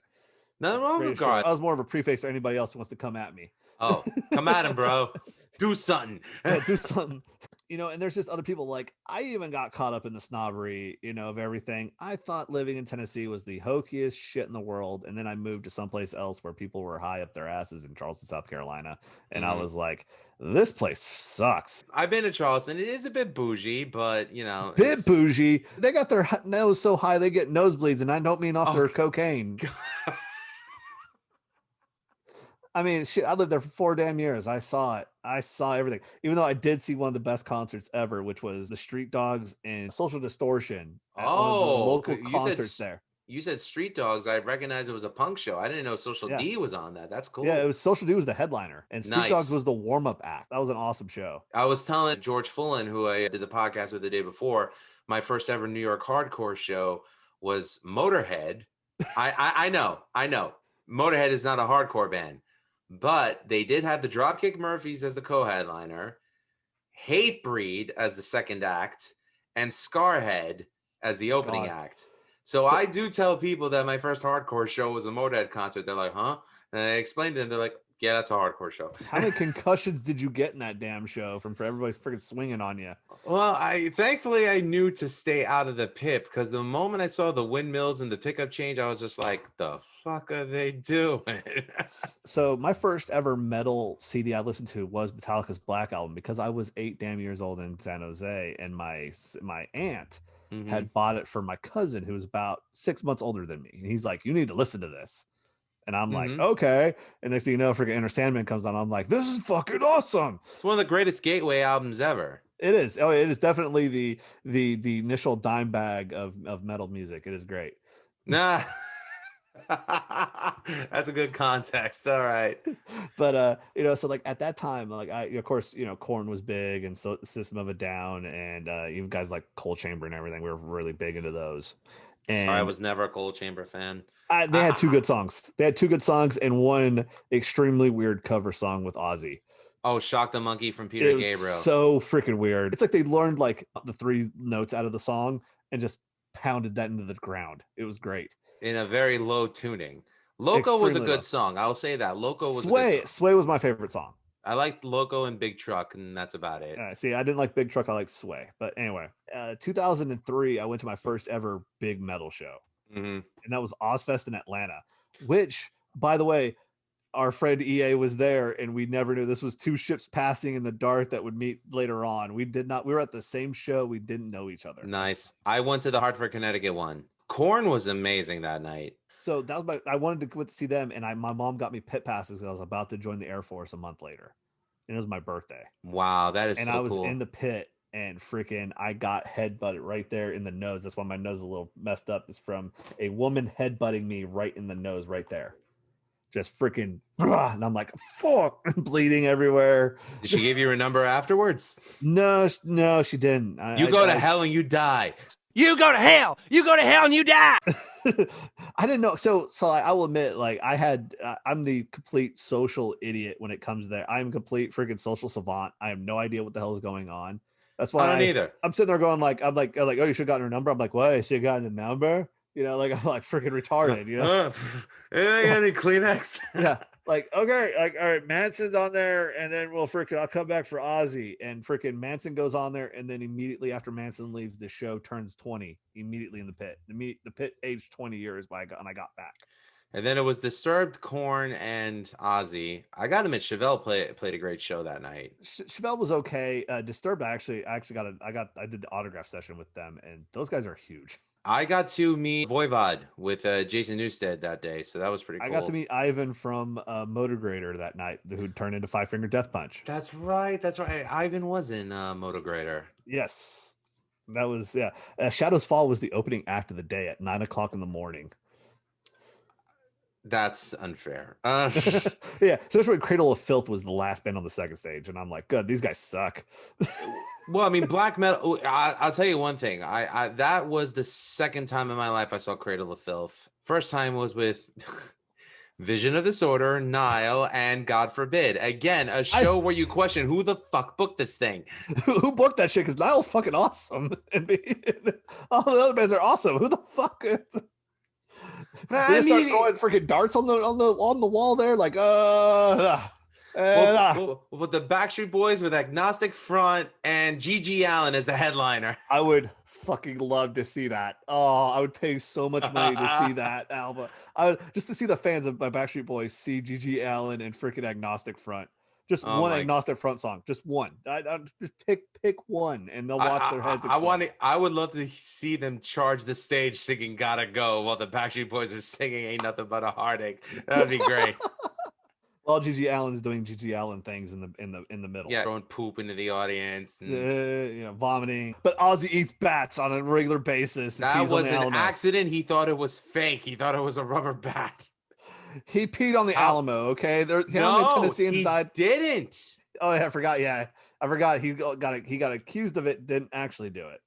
Nothing wrong with Garth. I was more of a preface for anybody else who wants to come at me. Oh, come at him, bro. Do something. Yeah, do something. You know, and there's just other people like I even got caught up in the snobbery, you know, of everything. I thought living in Tennessee was the hokiest shit in the world. And then I moved to someplace else where people were high up their asses in Charleston, South Carolina. And I was like, this place sucks. I've been to Charleston. It is a bit bougie, but you know, bit bougie. They got their nose so high they get nosebleeds, and I don't mean off their cocaine. I mean, shit, I lived there for 4 damn years. I saw it. I saw everything. Even though I did see one of the best concerts ever, which was the Street Dogs and Social Distortion at one of the local concerts there. You said Street Dogs. I recognized it was a punk show. I didn't know Social D was on that. That's cool. Yeah, it was Social D was the headliner, and Street Dogs was the warm-up act. That was an awesome show. I was telling George Fullen, who I did the podcast with the day before, my first ever New York hardcore show was Motorhead. I know. Motorhead is not a hardcore band. But they did have the Dropkick Murphys as the co-headliner, Hatebreed as the second act, and Scarhead as the opening act. So I do tell people that my first hardcore show was a Motorhead concert. They're like, huh? And I explained to them, they're like, yeah, that's a hardcore show. How many concussions did you get in that damn show from everybody's freaking swinging on you? Well, thankfully I knew to stay out of the pit, because the moment I saw the windmills and the pickup change, I was just like, the fuck are they doing? So my first ever metal CD I listened to was Metallica's Black Album, because I was 8 damn years old in San Jose, and my aunt had bought it for my cousin who was about 6 months older than me, and he's like, you need to listen to this. And I'm like, okay. And next thing you know, freaking Enter Sandman comes on. I'm like, this is fucking awesome. It's one of the greatest gateway albums ever. It is. Oh, it is definitely the initial dime bag of metal music. It is great. Nah. That's a good context. All right. But you know, so like at that time, like of course, you know, Korn was big, and so System of a Down, and even guys like Coal Chamber and everything. We were really big into those. And sorry, I was never a Coal Chamber fan. They had 2 good songs. They had 2 good songs and one extremely weird cover song with Ozzy. Oh, Shock the Monkey from Peter Gabriel. So freaking weird. It's like they learned like the 3 notes out of the song and just pounded that into the ground. It was great. In a very low tuning. Loco was a good song. I'll say that. Loco was Sway. a good song. Sway was my favorite song. I liked Loco and Big Truck, and that's about it. See, I didn't like Big Truck. I liked Sway. But anyway, 2003, I went to my first ever big metal show. And that was Ozfest in Atlanta, which, by the way, our friend EA was there, and we never knew. This was 2 ships passing in the dark that would meet later on. We were at the same show. We didn't know each other. Nice. I went to the Hartford, Connecticut one. Korn was amazing that night. So that was I wanted to go to see them, and my mom got me pit passes because I was about to join the Air Force a month later. And it was my birthday. Wow, that is and so cool. I was in the pit, and freaking I got headbutted right there in the nose. That's why my nose is a little messed up. It's from a woman headbutting me right in the nose right there. Just freaking, and I'm like, fuck, bleeding everywhere. Did she give you her number afterwards? No, she didn't. You go to hell and you die. You go to hell. You go to hell and you die. I didn't know. So I will admit, like I'm the complete social idiot when it comes to that. I'm complete freaking social savant. I have no idea what the hell is going on. That's why I don't either. I'm sitting there going I'm like, oh, you should have gotten her number. I'm like, what? You should have gotten a number? You know, like I'm like freaking retarded, you know? Any Kleenex? Yeah. Like, okay, like, all right, Manson's on there, and then I'll come back for Ozzy. And freaking Manson goes on there, and then immediately after Manson leaves, the show turns 20 immediately in the pit. The pit aged 20 years when I got back. And then it was Disturbed, Korn, and Ozzy. I got to admit, Chevelle played a great show that night. Chevelle was okay. Disturbed, I did the autograph session with them, and those guys are huge. I got to meet Voivod with Jason Newsted that day, so that was pretty cool. I got to meet Ivan from Motograder that night, who turned into Five Finger Death Punch. That's right. Ivan was in Motograder. Yes. That was Shadows Fall was the opening act of the day at 9:00 in the morning. That's unfair. Yeah, especially when Cradle of Filth was the last band on the second stage, and I'm like, good, these guys suck. Well, I mean, black metal. I'll tell you one thing. I that was the second time in my life I saw Cradle of Filth. First time was with Vision of Disorder, Nile, and God Forbid. Again, a show where you question who the fuck booked this thing. Who booked that shit? Because Nile's fucking awesome, and all the other bands are awesome. Who the fuck? They start throwing freaking darts on the wall there, like Well, the Backstreet Boys with Agnostic Front and G.G. Allen as the headliner. I would fucking love to see that. Oh, I would pay so much money to see that album. I would just to see the fans of my Backstreet Boys see G.G. Allen and freaking Agnostic Front. Just one Agnostic Front song, just one. I just pick one, and they'll watch their heads. I would love to see them charge the stage singing "Gotta Go" while the Backstreet Boys are singing "Ain't Nothing But a Heartache." That'd be great. Well, G.G. Allen's doing G.G. Allen things in the middle. Yeah, throwing poop into the audience, and, vomiting. But Ozzy eats bats on a regular basis. That was an accident. He thought it was fake. He thought it was a rubber bat. He peed on the Alamo. Okay, Tennesseans died. Didn't. Oh, yeah, I forgot. Yeah, I forgot. He got accused of it. Didn't actually do it.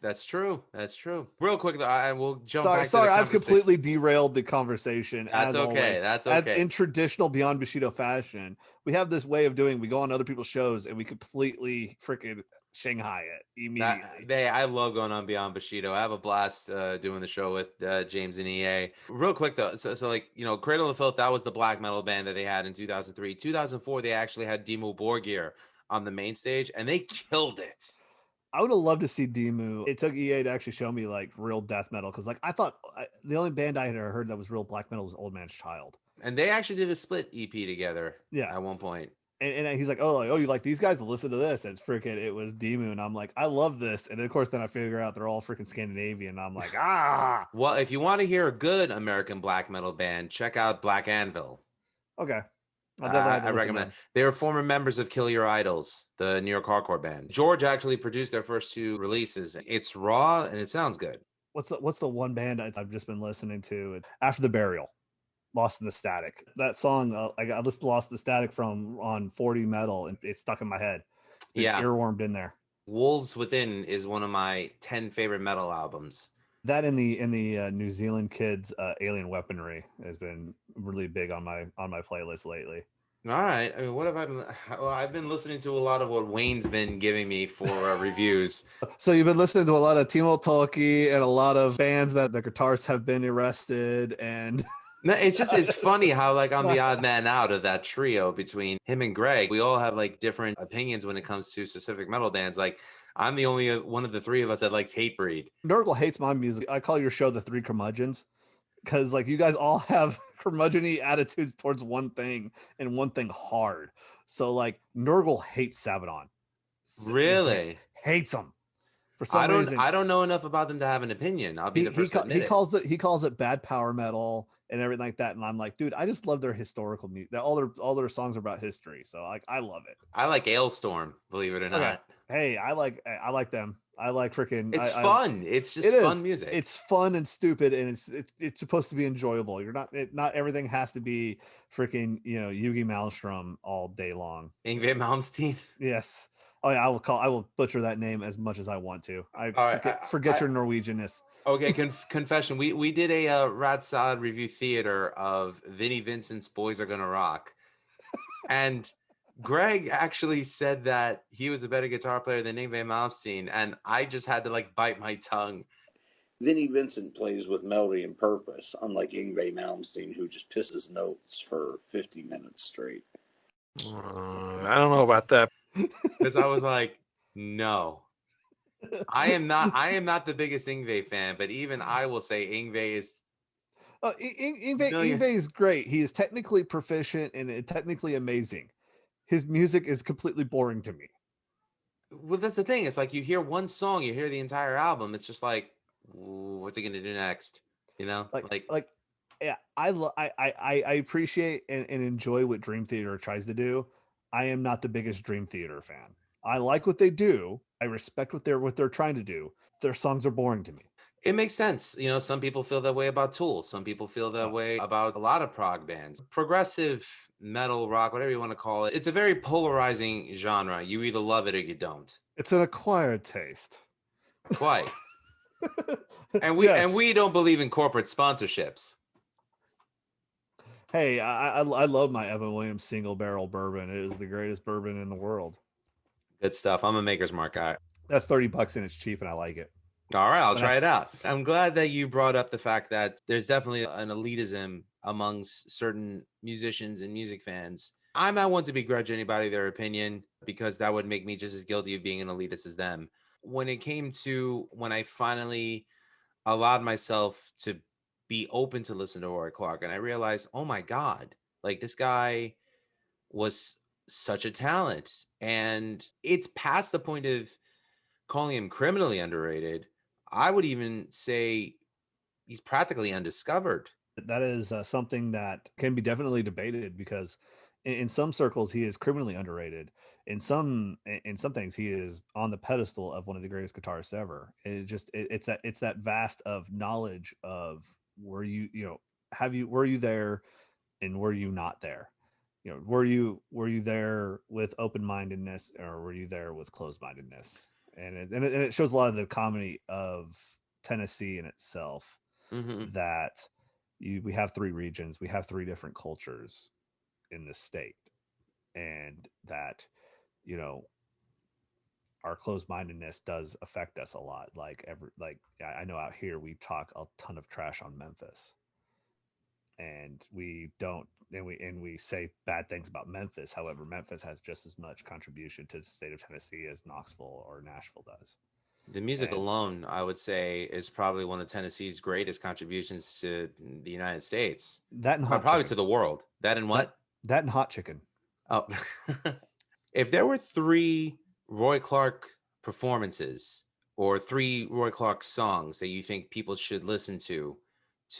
That's true. That's true. Real quick though, I will jump. Sorry, I've completely derailed the conversation. That's okay. That's okay. In traditional Beyond Bushido fashion, we have this way of doing. We go on other people's shows and we completely freaking Shanghai it immediately. I love going on Beyond Bushido. I have a blast doing the show with James and EA. Real quick though, so like Cradle of Filth, that was the black metal band that they had in 2003. 2004, they actually had Dimmu Borgir on the main stage, and they killed it. I would have loved to see Dimmu. It took EA to actually show me like real death metal because like I thought the only band I had ever heard that was real black metal was Old Man's Child, and they actually did a split EP together. Yeah, at one point. And he's like, oh, you like these guys? Listen to this. And it's freaking, it was Dimmu. And I'm like, I love this. And of course, then I figure out they're all freaking Scandinavian. I'm like, ah. Well, if you want to hear a good American black metal band, check out Black Anvil. Okay. I recommend. They were former members of Kill Your Idols, the New York hardcore band. George actually produced their first two releases. It's raw and it sounds good. What's the one band I've just been listening to? After the Burial. Lost in the Static. That song, I just Lost the Static from on 40 Metal, and it's stuck in my head. It's been earwormed in there. Wolves Within is one of my 10 favorite metal albums. That in the New Zealand Kids Alien Weaponry has been really big on my playlist lately. All right. I mean, what have I been? Well, I've been listening to a lot of what Wayne's been giving me for reviews. So you've been listening to a lot of Timo Tolkki and a lot of bands that the guitarists have been arrested and. No, it's funny how like I'm the odd man out of that trio between him and Greg. We all have like different opinions when it comes to specific metal bands. Like I'm the only one of the three of us that likes Hatebreed. Nurgle hates my music. I call your show the Three Curmudgeons because like you guys all have curmudgeon-y attitudes towards one thing and one thing hard. So like Nurgle hates Sabaton. Really? Hates them. For some reason. I don't know enough about them to have an opinion. I'll be the first to admit he calls it bad power metal and everything like that. And I'm like, dude, I just love their historical music. All their songs are about history. So like I love it. I like Ailstorm, believe it or not. Okay. Hey, I like them. I like freaking it's fun. It's just fun music. It's fun and stupid and it's supposed to be enjoyable. You're not everything has to be freaking, Yugi Malmstrom all day long. Yngwie Malmsteen. Yes. Oh yeah, I will butcher that name as much as I want to. Forget your Norwegianness. Okay, confession. We did a Rad Salad review theater of Vinnie Vincent's Boys Are Gonna Rock. And Greg actually said that he was a better guitar player than Yngwie Malmsteen, and I just had to like bite my tongue. Vinnie Vincent plays with melody and purpose, unlike Yngwie Malmsteen, who just pisses notes for 50 minutes straight. I don't know about that. Because I was like, no. I am not the biggest Yngwie fan, but even I will say Yngwie is Yngwie is great. He is technically proficient and technically amazing. His music is completely boring to me. Well, that's the thing. It's like you hear one song, you hear the entire album. It's just like, what's he gonna do next? Yeah, I appreciate and enjoy what Dream Theater tries to do. I am not the biggest Dream Theater fan. I like what they do. I respect what they're trying to do. Their songs are boring to me. It makes sense. You know, some people feel that way about Tool. Some people feel that way about a lot of prog bands. Progressive metal, rock, whatever you want to call it. It's a very polarizing genre. You either love it or you don't. It's an acquired taste. Quite. And Yes. we don't believe in corporate sponsorships. Hey, I love my Evan Williams single barrel bourbon. It is the greatest bourbon in the world. Good stuff. I'm a Maker's Mark guy. That's $30 and it's cheap and I like it. All right, I'll try it out. I'm glad that you brought up the fact that there's definitely an elitism amongst certain musicians and music fans. I'm not one to begrudge anybody their opinion because that would make me just as guilty of being an elitist as them. When it came to when I finally allowed myself to be open to listen to Roy Clark, and I realized, oh my God, like this guy was such a talent. And it's past the point of calling him criminally underrated. I would even say he's practically undiscovered. That is something that can be definitely debated because in some circles he is criminally underrated. In some things he is on the pedestal of one of the greatest guitarists ever. It's that vast of knowledge of were you there and were you not there? You know, were you there with open-mindedness or were you there with closed-mindedness? And it shows a lot of the comedy of Tennessee in itself. Mm-hmm. That we have 3 regions, we have 3 different cultures in the state, and that, you know, our closed-mindedness does affect us a lot. I know out here we talk a ton of trash on Memphis, and we say bad things about Memphis. However, Memphis has just as much contribution to the state of Tennessee as Knoxville or Nashville does. The music alone, I would say, is probably one of Tennessee's greatest contributions to the United States. That and hot probably chicken. To the world. That and what? That and hot chicken. Oh, if there were 3 Roy Clark performances or 3 Roy Clark songs that you think people should listen to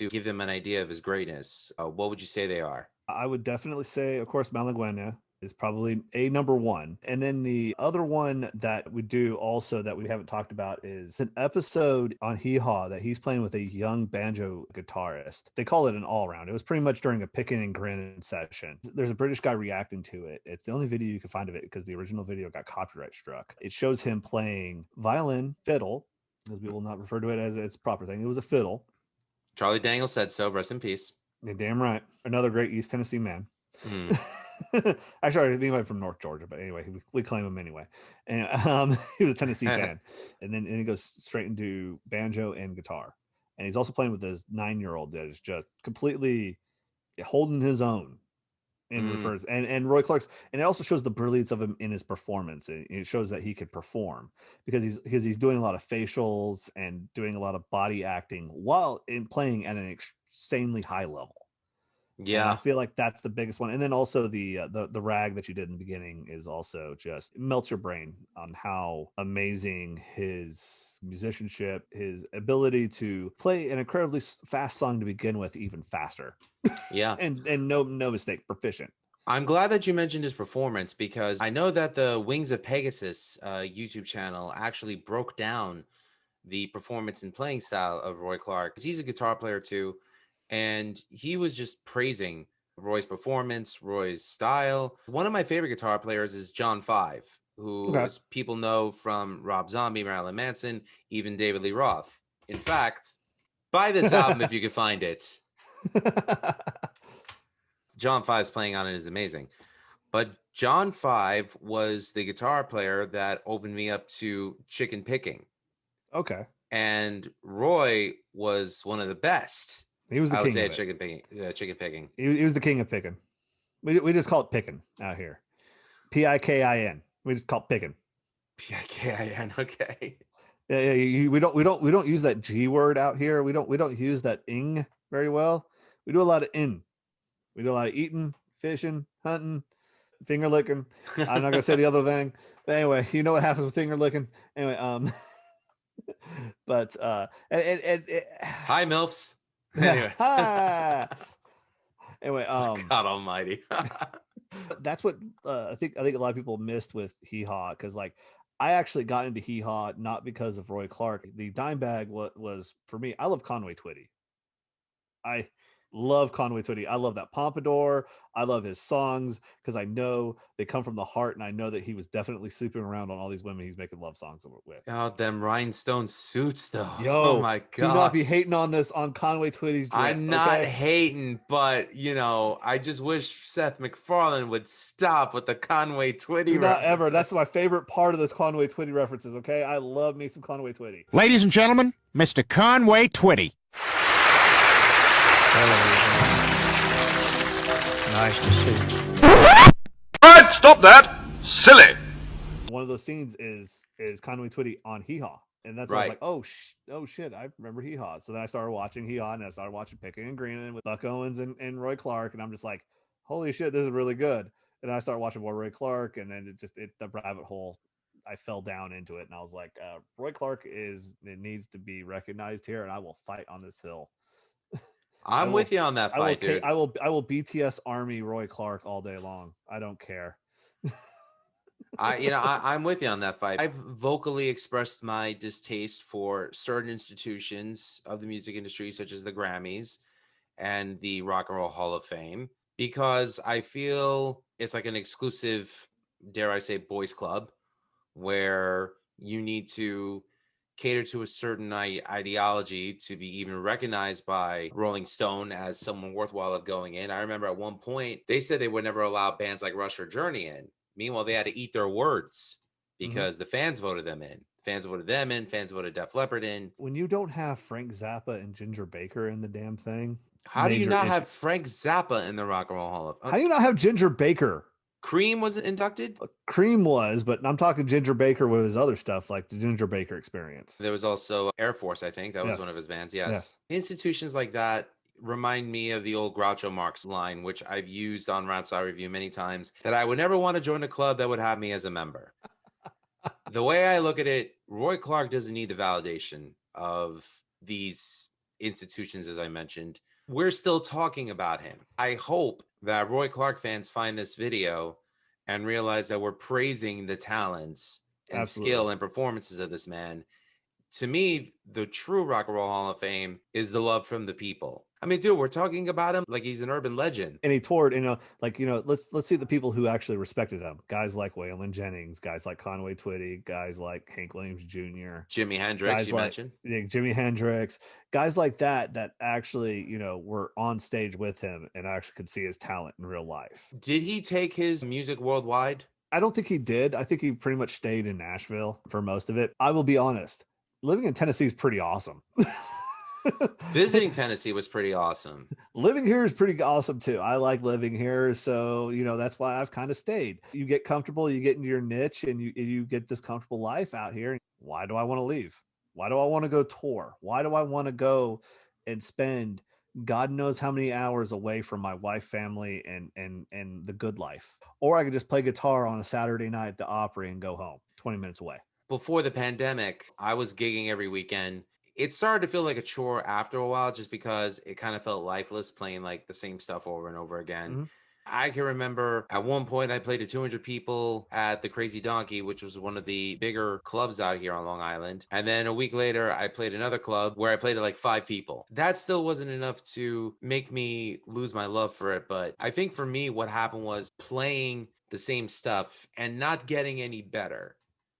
give them an idea of his greatness, what would you say they are? I would definitely say, of course, Malaguena is probably a number 1. And then the other one that we do also that we haven't talked about is an episode on Hee Haw that he's playing with a young banjo guitarist. They call it an all-round. It was pretty much during a picking and grinning session. There's a British guy reacting to it. It's the only video you can find of it because the original video got copyright struck. It shows him playing violin, fiddle, because we will not refer to it as its proper thing. It was a fiddle. Charlie Daniels said so. Rest in peace. You're damn right. Another great East Tennessee man. Actually, anybody from North Georgia, but anyway, we claim him anyway. And he was a Tennessee fan, and then he goes straight into banjo and guitar, and he's also playing with this 9-year-old that is just completely holding his own. And refers and Roy Clark's, and it also shows the brilliance of him in his performance. It shows that he could perform because he's doing a lot of facials and doing a lot of body acting while playing at an insanely high level. Yeah, and I feel like that's the biggest one. And then also the rag that you did in the beginning is also just melts your brain on how amazing his musicianship, his ability to play an incredibly fast song to begin with, even faster. Yeah, and no mistake, proficient. I'm glad that you mentioned his performance because I know that the Wings of Pegasus YouTube channel actually broke down the performance and playing style of Roy Clark. He's a guitar player too. And he was just praising Roy's performance, Roy's style. One of my favorite guitar players is John Five, who as people know from Rob Zombie, Marilyn Manson, even David Lee Roth. In fact, buy this album if you can find it. John Five's playing on it is amazing. But John Five was the guitar player that opened me up to chicken picking. Okay. And Roy was one of the best. He was the king of chicken picking. He was the king of picking. We just call it picking out here. Pikin. We just call it picking. Pikin. Okay. Yeah. We don't use that G word out here. We don't use that ing very well. We do a lot of in. We do a lot of eating, fishing, hunting, finger licking. I'm not gonna say the other thing. But anyway, you know what happens with finger licking. Anyway, but hi MILFs. Anyway, God almighty. That's what I think a lot of people missed with Hee Haw, because like I actually got into Hee Haw not because of Roy Clark. The Dimebag was for me. I love Conway Twitty. I love Conway Twitty. I love that pompadour. I love his songs because I know they come from the heart, and I know that he was definitely sleeping around on all these women he's making love songs with. Oh, them rhinestone suits, though. Yo, oh my god! Do not be hating on this on Conway Twitty's drip. I'm not okay? hating, but I just wish Seth MacFarlane would stop with the Conway Twitty. Do not ever. That's my favorite part of the Conway Twitty references. Okay, I love me some Conway Twitty. Ladies and gentlemen, Mr. Conway Twitty. Nice to see. Right, stop that! Silly. One of those scenes is Conway Twitty on Hee Haw, and that's right. Like, oh shit, I remember Hee Haw. So then I started watching Hee Haw, and I started watching Picking and Greening with Buck Owens and Roy Clark, and I'm just like, holy shit, this is really good. And then I started watching more Roy Clark, and then the rabbit hole, I fell down into it, and I was like, Roy Clark needs to be recognized here, and I will fight on this hill. I'm with you on that fight, dude. I will BTS Army Roy Clark all day long. I don't care. I'm with you on that fight. I've vocally expressed my distaste for certain institutions of the music industry, such as the Grammys and the Rock and Roll Hall of Fame, because I feel it's like an exclusive, dare I say, boys club, where you need to cater to a certain ideology to be even recognized by Rolling Stone as someone worthwhile of going in. I remember at one point they said they would never allow bands like Rush or Journey in. Meanwhile, they had to eat their words because the fans voted them in. Fans voted them in. Fans voted Def Leppard in. When you don't have Frank Zappa and Ginger Baker in the damn thing, how do you not have Frank Zappa in the Rock and Roll Hall of Fame? How do you not have Ginger Baker? Cream was inducted? Cream was, but I'm talking Ginger Baker with his other stuff, like the Ginger Baker Experience. There was also Air Force, I think. That was one of his bands. Yes. Institutions like that remind me of the old Groucho Marx line, which I've used on Roundside Review many times, that I would never want to join a club that would have me as a member. The way I look at it, Roy Clark doesn't need the validation of these institutions, as I mentioned. We're still talking about him. I hope that Roy Clark fans find this video and realize that we're praising the talents and skill and performances of this man. To me, the true Rock and Roll Hall of Fame is the love from the people. I mean, dude, we're talking about him like he's an urban legend. And he toured, let's see the people who actually respected him. Guys like Waylon Jennings, guys like Conway Twitty, guys like Hank Williams Jr., Jimi Hendrix, mentioned. Yeah, Jimi Hendrix, guys like that actually, were on stage with him and actually could see his talent in real life. Did he take his music worldwide? I don't think he did. I think he pretty much stayed in Nashville for most of it. I will be honest. Living in Tennessee is pretty awesome. Visiting Tennessee was pretty awesome. Living here is pretty awesome too. I like living here, so that's why I've kind of stayed. You get comfortable, you get into your niche, and you get this comfortable life out here. Why do I want to leave? Why do I want to go tour? Why do I want to go and spend God knows how many hours away from my wife, family, and the good life? Or I could just play guitar on a Saturday night at the Opry and go home 20 minutes away. Before the pandemic, I was gigging every weekend. It started to feel like a chore after a while, just because it kind of felt lifeless playing like the same stuff over and over again. Mm-hmm. I can remember at one point I played to 200 people at the Crazy Donkey, which was one of the bigger clubs out here on Long Island. And then a week later, I played another club where I played to like 5 people. That still wasn't enough to make me lose my love for it. But I think for me, what happened was playing the same stuff and not getting any better.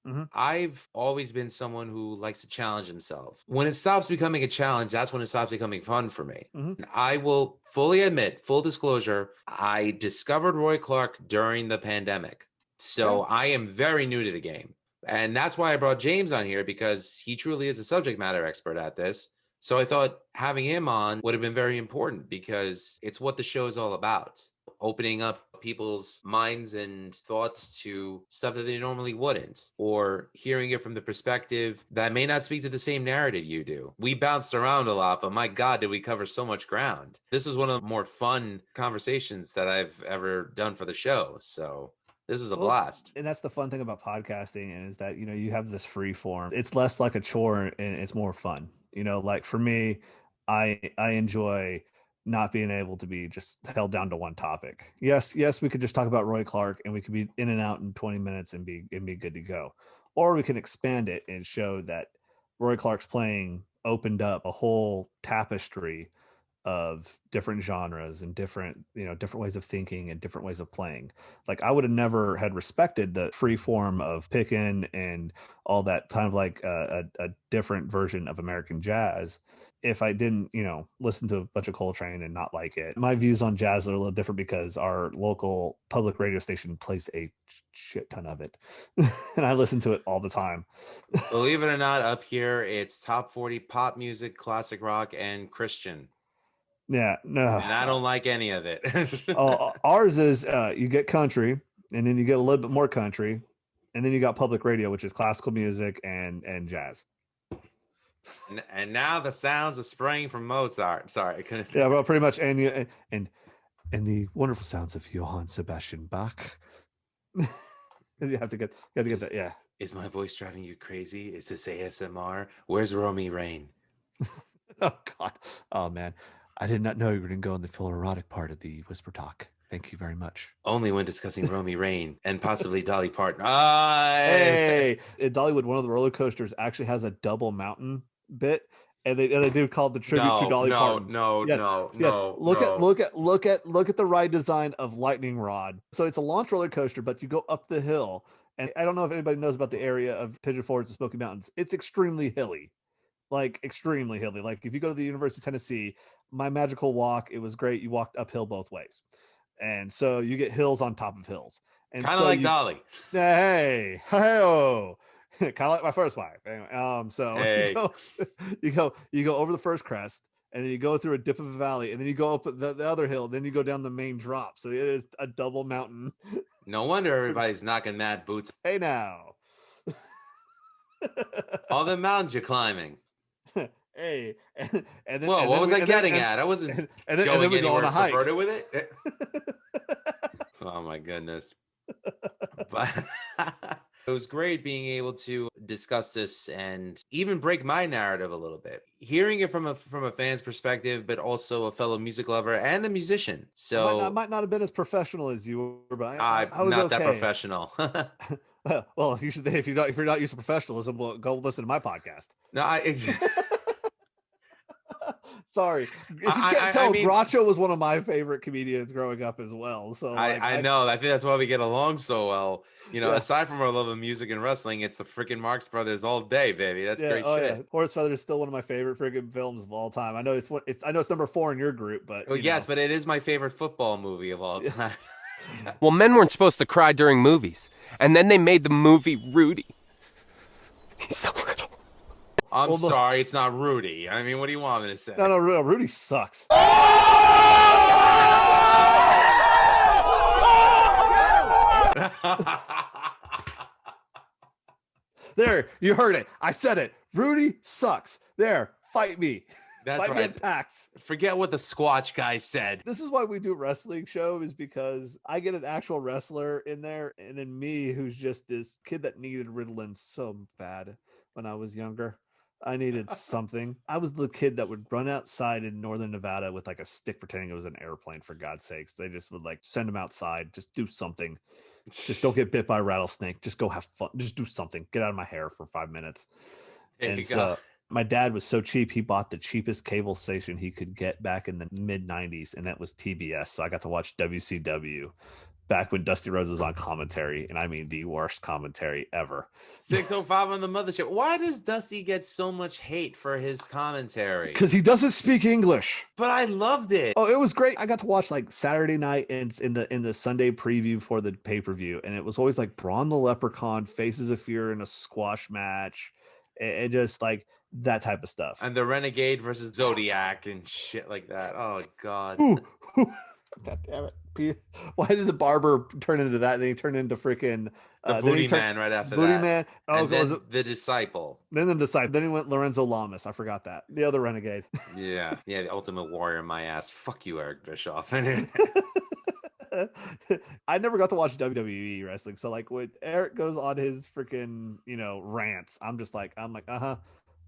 Mm-hmm. I've always been someone who likes to challenge himself. When it stops becoming a challenge, that's when it stops becoming fun for me. Mm-hmm. I will fully admit, full disclosure, I discovered Roy Clark during the pandemic. So I am very new to the game. And that's why I brought James on here, because he truly is a subject matter expert at this. So I thought having him on would have been very important, because it's what the show is all about. Opening up people's minds and thoughts to stuff that they normally wouldn't, or hearing it from the perspective that may not speak to the same narrative you do. We bounced around a lot, but my God, did we cover so much ground. This is one of the more fun conversations that I've ever done for the show. So this was a blast. And that's the fun thing about podcasting, and is that, you have this free form. It's less like a chore and it's more fun. Like for me, I enjoy not being able to be just held down to one topic. Yes, we could just talk about Roy Clark and we could be in and out in 20 minutes and be good to go. Or we can expand it and show that Roy Clark's playing opened up a whole tapestry of different genres and different ways of thinking and different ways of playing. Like I would have never had respected the free form of picking and all that, kind of like a different version of American jazz, if I didn't listen to a bunch of Coltrane and not like it. My views on jazz are a little different because our local public radio station plays a shit ton of it and I listen to it all the time. Believe it or not, up here it's top 40 pop music, classic rock, and Christian. Yeah, no, and I don't like any of it. Ours is you get country, and then you get a little bit more country, and then you got public radio, which is classical music and jazz. And now the sounds of spring from Mozart. Sorry, I couldn't. Yeah, well, pretty much, and the wonderful sounds of Johann Sebastian Bach. You have to get that. Yeah. Is my voice driving you crazy? Is this ASMR? Where's Romy Rain? Oh God. Oh man. I did not know you were going to go in the philoerotic part of the whisper talk. Thank you very much. Only when discussing Romy Rain and possibly Dolly Parton. Hey, in Dollywood, one of the roller coasters actually has a double mountain bit, and they do call it the tribute to Dolly Parton. Look at the ride design of Lightning Rod. So it's a launch roller coaster, but you go up the hill, and I don't know if anybody knows about the area of Pigeon Forge and Smoky Mountains. It's extremely hilly. Like extremely hilly. Like if you go to the University of Tennessee, my magical walk, it was great. You walked uphill both ways. And so you get hills on top of hills. And kind of like Dolly. Hey, kind of like my first wife. So hey. you go over the first crest, and then you go through a dip of a valley, and then you go up the other hill, then you go down the main drop. So it is a double mountain. No wonder everybody's knocking mad boots. Hey now. All the mountains you're climbing. Hey, and then whoa, what was I getting at? I wasn't going anywhere perverted with it. Oh my goodness. But it was great being able to discuss this and even break my narrative a little bit. Hearing it from a fan's perspective, but also a fellow music lover and a musician. So I might not have been as professional as you were, but I was not okay. that professional. Well, you should, if you're not used to professionalism, well, go listen to my podcast. No, sorry. If you can't tell, Groucho was one of my favorite comedians growing up as well. So I know. I think that's why we get along so well. Aside from our love of music and wrestling, it's the freaking Marx Brothers all day, baby. That's great shit. Yeah. Horse Feather is still one of my favorite freaking films of all time. I know it's number 4 in your group, but yes, but it is my favorite football movie of all time. Well, men weren't supposed to cry during movies, and then they made the movie Rudy. He's so little. I'm sorry, it's not Rudy. I mean, what do you want me to say? No, Rudy sucks. There, you heard it. I said it. Rudy sucks. There, fight me. That's fight right. me at PAX. Forget what the Squatch guy said. This is why we do wrestling show, is because I get an actual wrestler in there, and then me, who's just this kid that needed Ritalin so bad when I was younger. I needed something. I was the kid that would run outside in northern Nevada with like a stick pretending it was an airplane, for God's sakes. They just would like send him outside. Just do something. Just don't get bit by a rattlesnake. Just go have fun. Just do something. Get out of my hair for 5 minutes. There you go. My dad was so cheap, he bought the cheapest cable station he could get back in the mid-90s, and that was TBS. So I got to watch WCW back when Dusty Rhodes was on commentary, and I mean the worst commentary ever. 605 on the mothership. Why does Dusty get so much hate for his commentary? Because he doesn't speak English. But I loved it. Oh, it was great. I got to watch like Saturday night and in the Sunday preview for the pay-per-view, and it was always like Braun the Leprechaun, Faces of Fear in a squash match, and just like that type of stuff. And the Renegade versus Zodiac and shit like that. Oh God. God damn it. Why did the barber turn into that? Then he turned into freaking the Booty Man right after Booty that. Man. Oh, and then the Disciple. Then the Disciple. Then he went Lorenzo Lamas. I forgot that. The other Renegade. Yeah. The Ultimate Warrior, my ass. Fuck you, Eric Bischoff. I never got to watch WWE wrestling. So like when Eric goes on his freaking, rants, I'm like,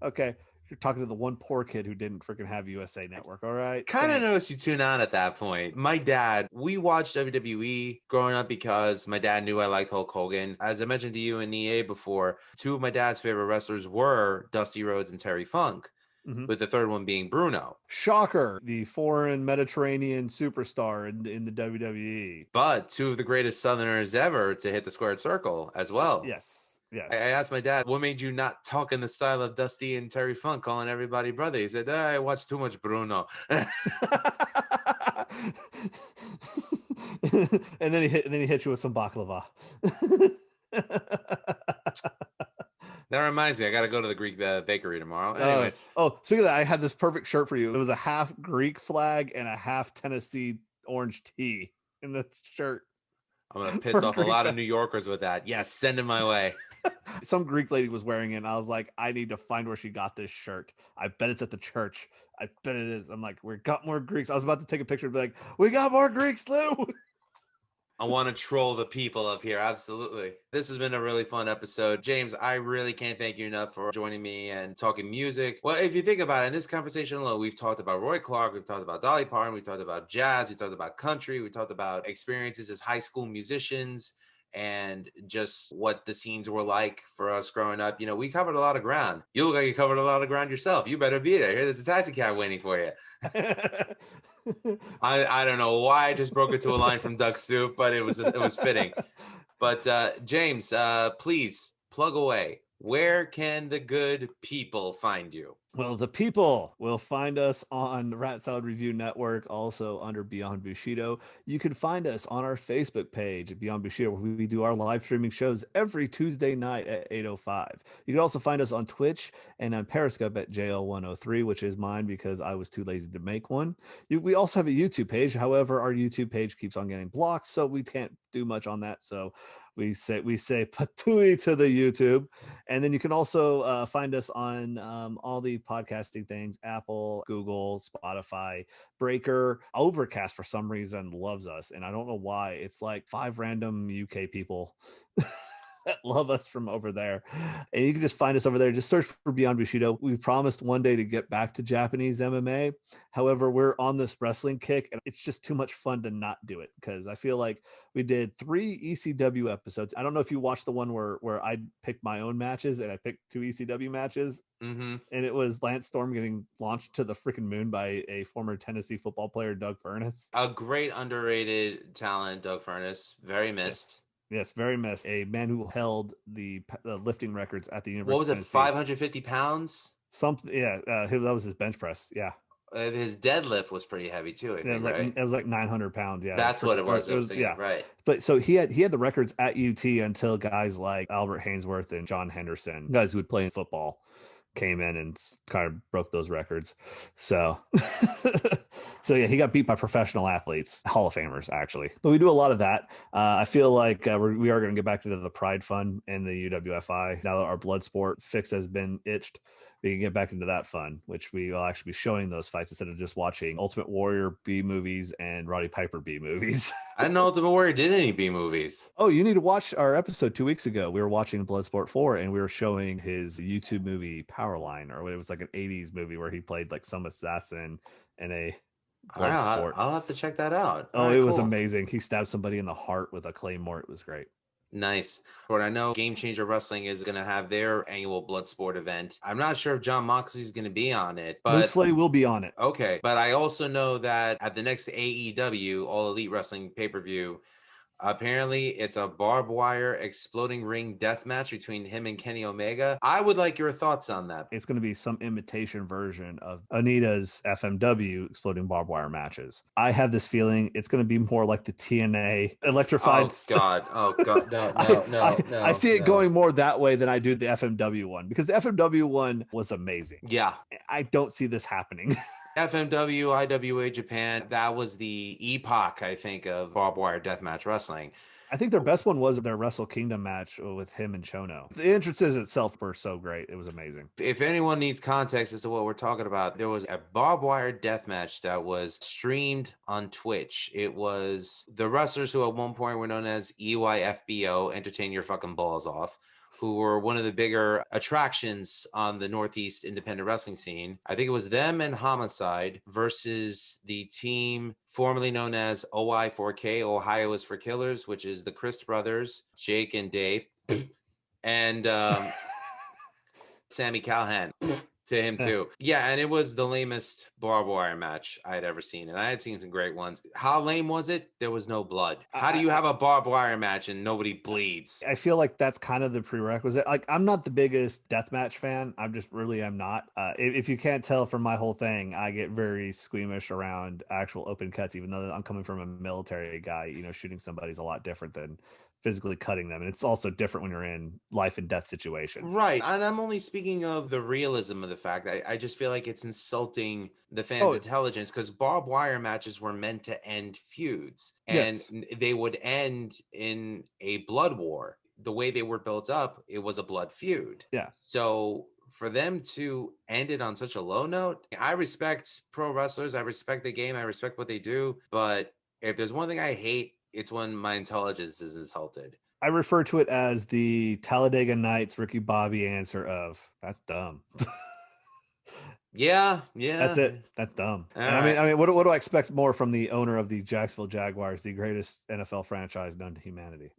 okay, You're talking to the one poor kid who didn't freaking have USA Network. All right. Kind of Thanks. noticed you tune on at that point. My dad, we watched WWE growing up because my dad knew I liked Hulk Hogan. As I mentioned to you in EA before, two of my dad's favorite wrestlers were Dusty Rhodes and Terry Funk, with the third one being Bruno. Shocker, the foreign Mediterranean superstar in the WWE. But two of the greatest Southerners ever to hit the squared circle as well. Yes. Yes. I asked my dad, what made you not talk in the style of Dusty and Terry Funk, calling everybody brother? He said, I watched too much Bruno. and then he hit you with some baklava. That reminds me, I got to go to the Greek bakery tomorrow. Anyways. Speaking of that, I had this perfect shirt for you. It was a half Greek flag and a half Tennessee orange tea in the shirt. I'm going to piss off a lot of New Yorkers with that. Yes, send it my way. Some Greek lady was wearing it, and I was like, I need to find where she got this shirt. I bet it's at the church. I bet it is. I'm like, we got more Greeks. I was about to take a picture and be like, we got more Greeks, Lou. I want to troll the people up here. Absolutely. This has been a really fun episode. James, I really can't thank you enough for joining me and talking music. Well, if you think about it, in this conversation alone, we've talked about Roy Clark, we've talked about Dolly Parton, we've talked about jazz, we talked about country, we talked about experiences as high school musicians and just what the scenes were like for us growing up. You know, we covered a lot of ground. You look like you covered a lot of ground yourself. You better be there. Here, there's a taxi cab waiting for you. I don't know why I just broke into a line from Duck Soup, but it was fitting. But James, please plug away. Where can the good people find you? Well, the people will find us on Rat Salad Review Network, also under Beyond Bushido. You can find us on our Facebook page, Beyond Bushido, where we do our live streaming shows every Tuesday night at 8:05. You can also find us on Twitch and on Periscope at JL103, which is mine because I was too lazy to make one. We also have a YouTube page. However, our YouTube page keeps on getting blocked, so we can't do much on that. So we say patooey to the YouTube. And then you can also find us on all the podcasting things: Apple, Google, Spotify, Breaker. Overcast for some reason loves us, and I don't know why. It's like 5 random UK people that love us from over there, and you can just find us over there. Just search for Beyond Bushido. We promised one day to get back to Japanese MMA. However, we're on this wrestling kick, and it's just too much fun to not do it, because I feel like we did 3 ECW episodes. I don't know if you watched the one where I picked my own matches, and I picked 2 ECW matches, and it was Lance Storm getting launched to the freaking moon by a former Tennessee football player, Doug Furness. A great underrated talent, Doug Furness. Very missed. Yes, very missed. A man who held the lifting records at the University. What was it? Tennessee. 550 pounds? Something. Yeah, that was his bench press. Yeah. His deadlift was pretty heavy too. I think, it was like 900 pounds. Yeah, that's what it was. Yeah, right. But so he had the records at UT until guys like Albert Hainsworth and John Henderson, guys who would play in football, came in and kind of broke those records. So so yeah, he got beat by professional athletes, Hall of Famers actually. But we do a lot of that. I feel like we are going to get back into the Pride Fund and the UWFI now that our blood sport fix has been itched. We can get back into that fun, which we will actually be showing those fights instead of just watching Ultimate Warrior B movies and Roddy Piper B movies. I didn't know Ultimate Warrior did any B movies. Oh, you need to watch our episode 2 weeks ago. We were watching Bloodsport 4 and we were showing his YouTube movie Powerline, or it was like an 80s movie where he played like some assassin in a Bloodsport. I'll have to check that out. Oh, it was amazing. He stabbed somebody in the heart with a claymore. It was great. Nice. But I know Game Changer Wrestling is going to have their annual Bloodsport event. I'm not sure if John Moxley is going to be on it, but Luke Slay will be on it. Okay. But I also know that at the next AEW, All Elite Wrestling pay-per-view, apparently it's a barbed wire exploding ring death match between him and Kenny Omega. I would like your thoughts on that. It's going to be some imitation version of Anita's FMW exploding barbed wire matches. I have this feeling it's going to be more like the TNA electrified. Oh God. No. I see it going more that way than I do the FMW one, because the FMW one was amazing. Yeah. I don't see this happening. FMW, IWA Japan, that was the epoch, I think, of barbed wire deathmatch wrestling. I think their best one was their Wrestle Kingdom match with him and Chono. The entrances itself were so great. It was amazing. If anyone needs context as to what we're talking about, there was a barbed wire death match that was streamed on Twitch. It was the wrestlers who at one point were known as EYFBO, Entertain Your Fucking Balls Off, who were one of the bigger attractions on the Northeast independent wrestling scene. I think it was them and Homicide versus the team formerly known as OI4K, Ohio is for Killers, which is the Christ brothers, Jake and Dave, and Sammy Callahan. To him too. Yeah, and it was the lamest barbed wire match I had ever seen. And I had seen some great ones. How lame was it? There was no blood. How do you have a barbed wire match and nobody bleeds? I feel like that's kind of the prerequisite. Like, I'm not the biggest deathmatch fan. I'm just really am not. If you can't tell from my whole thing, I get very squeamish around actual open cuts, even though I'm coming from a military guy. You know, shooting somebody's a lot different than physically cutting them, and it's also different when you're in life and death situations. Right. And I'm only speaking of the realism of the fact. I just feel like it's insulting the fans' intelligence, because barbed wire matches were meant to end feuds, and they would end in a blood war. The way they were built up, it was a blood feud. Yeah. So for them to end it on such a low note, I respect pro wrestlers. I respect the game. I respect what they do. But if there's one thing I hate, it's when my intelligence is insulted. I refer to it as the Talladega Nights Ricky Bobby answer of "that's dumb." Yeah, that's it. That's dumb. All And right. I mean, what do I expect more from the owner of the Jacksonville Jaguars, the greatest NFL franchise known to humanity?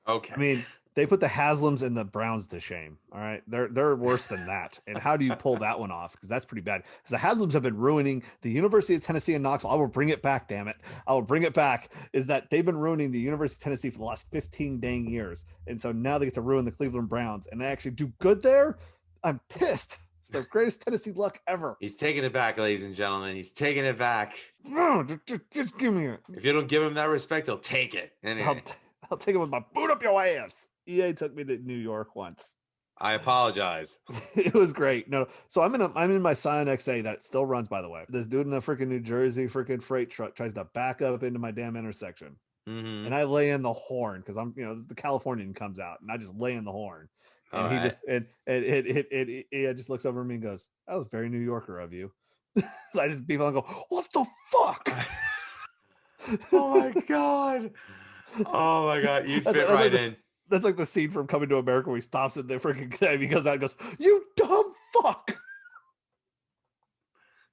Okay. I mean, they put the Haslams and the Browns to shame. All right, they're worse than that. And how do you pull that one off? Because that's pretty bad. Because the Haslams have been ruining the University of Tennessee in Knoxville. I will bring it back. Damn it, I will bring it back. Is that they've been ruining the University of Tennessee for the last 15 dang years, and so now they get to ruin the Cleveland Browns, and they actually do good there. I'm pissed. It's the greatest Tennessee luck ever. He's taking it back, ladies and gentlemen. He's taking it back. No, just give me it. If you don't give him that respect, he'll take it. Anyway. I'll take it with my boot up your ass. EA took me to New York once. I apologize. It was great. No, so I'm in my Scion XA that still runs, by the way. This dude in a freaking New Jersey freaking freight truck tries to back up into my damn intersection, and I lay in the horn because I'm, the Californian comes out, and I just lay in the horn, and he just it just looks over at me and goes, "That was very New Yorker of you." So I just beep on and go, "What the fuck?" Oh my god! Oh my god! You fit right in. That's like the scene from Coming to America where he stops at the freaking guy because that goes, "You dumb fuck."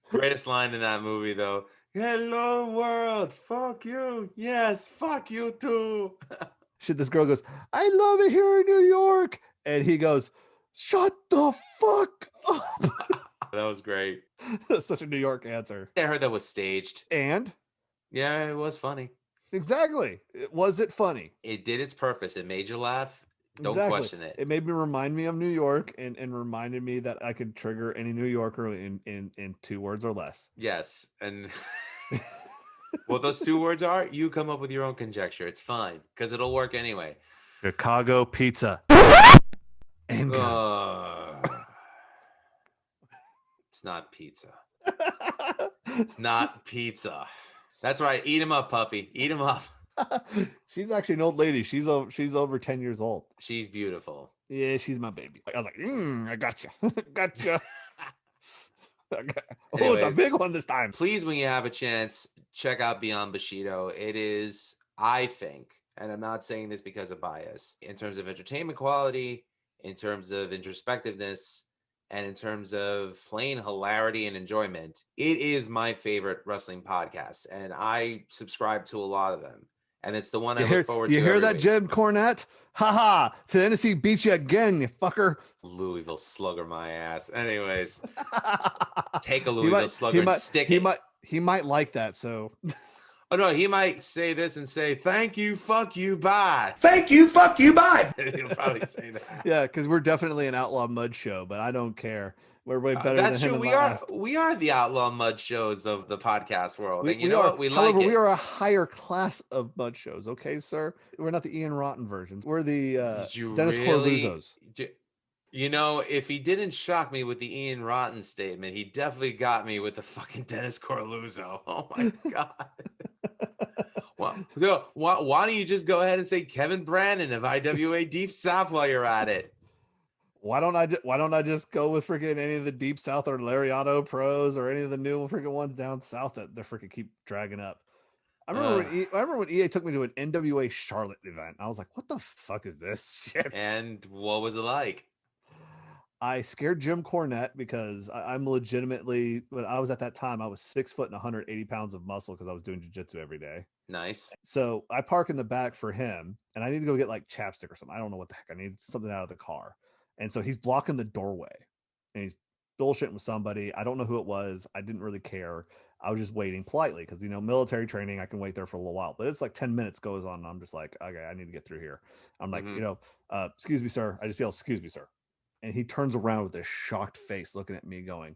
Greatest line in that movie, though. Hello, world. Fuck you. Yes, fuck you too. Shit, this girl goes, "I love it here in New York," and he goes, "Shut the fuck up." That was great. That's such a New York answer. I heard that was staged. And yeah, it was funny. Exactly. Was it funny? It did its purpose. It made you laugh. Don't question it. It made me remind me of New York and reminded me that I could trigger any New Yorker in 2 words or less. Yes. And what those 2 words are, you come up with your own conjecture. It's fine because it'll work anyway. Chicago pizza. And it's not pizza. It's not pizza. That's right. Eat him up, puppy. Eat him up. She's actually an old lady. She's over 10 years old. She's beautiful. Yeah, she's my baby. I was like, I gotcha. Gotcha. Anyways, it's a big one this time. Please, when you have a chance, check out Beyond Bushido. It is, I think, and I'm not saying this because of bias, in terms of entertainment quality, in terms of introspectiveness, and in terms of plain hilarity and enjoyment, it is my favorite wrestling podcast. And I subscribe to a lot of them. And it's the one I look forward to. You hear that, week. Jed Cornette? Haha. Tennessee beat you again, you fucker. Louisville slugger my ass. Anyways, take a Louisville slugger and stick it. He might like that, so... Oh, no, he might say this and say, "Thank you, fuck you, bye." Thank you, fuck you, bye. He'll probably say that. Yeah, because we're definitely an Outlaw Mud show, but I don't care. We're way better That's than him. true. We are the Outlaw Mud shows of the podcast world. And you know what? We like it. We are a higher class of mud shows, okay, sir? We're not the Ian Rotten versions. We're the Dennis Corluzos. You know, if he didn't shock me with the Ian Rotten statement, he definitely got me with the fucking Dennis Corluzzo. Oh my god. Well, why don't you just go ahead and say Kevin Brandon of IWA Deep South while you're at it? Why don't I just go with freaking any of the Deep South or Lariato pros or any of the new freaking ones down south that they freaking keep dragging up? I remember when EA took me to an NWA Charlotte event. I was like, "What the fuck is this shit?" And what was it like? I scared Jim Cornette because I'm legitimately, when I was at that time, I was 6 foot and 180 pounds of muscle because I was doing jiu-jitsu every day. Nice. So I park in the back for him, and I need to go get like chapstick or something. I don't know what the heck. I need something out of the car. And so he's blocking the doorway, and he's bullshitting with somebody. I don't know who it was. I didn't really care. I was just waiting politely because, military training, I can wait there for a little while. But it's like 10 minutes goes on, and I'm just like, okay, I need to get through here. I'm like, excuse me, sir. I just yell, excuse me, sir. And he turns around with a shocked face looking at me going,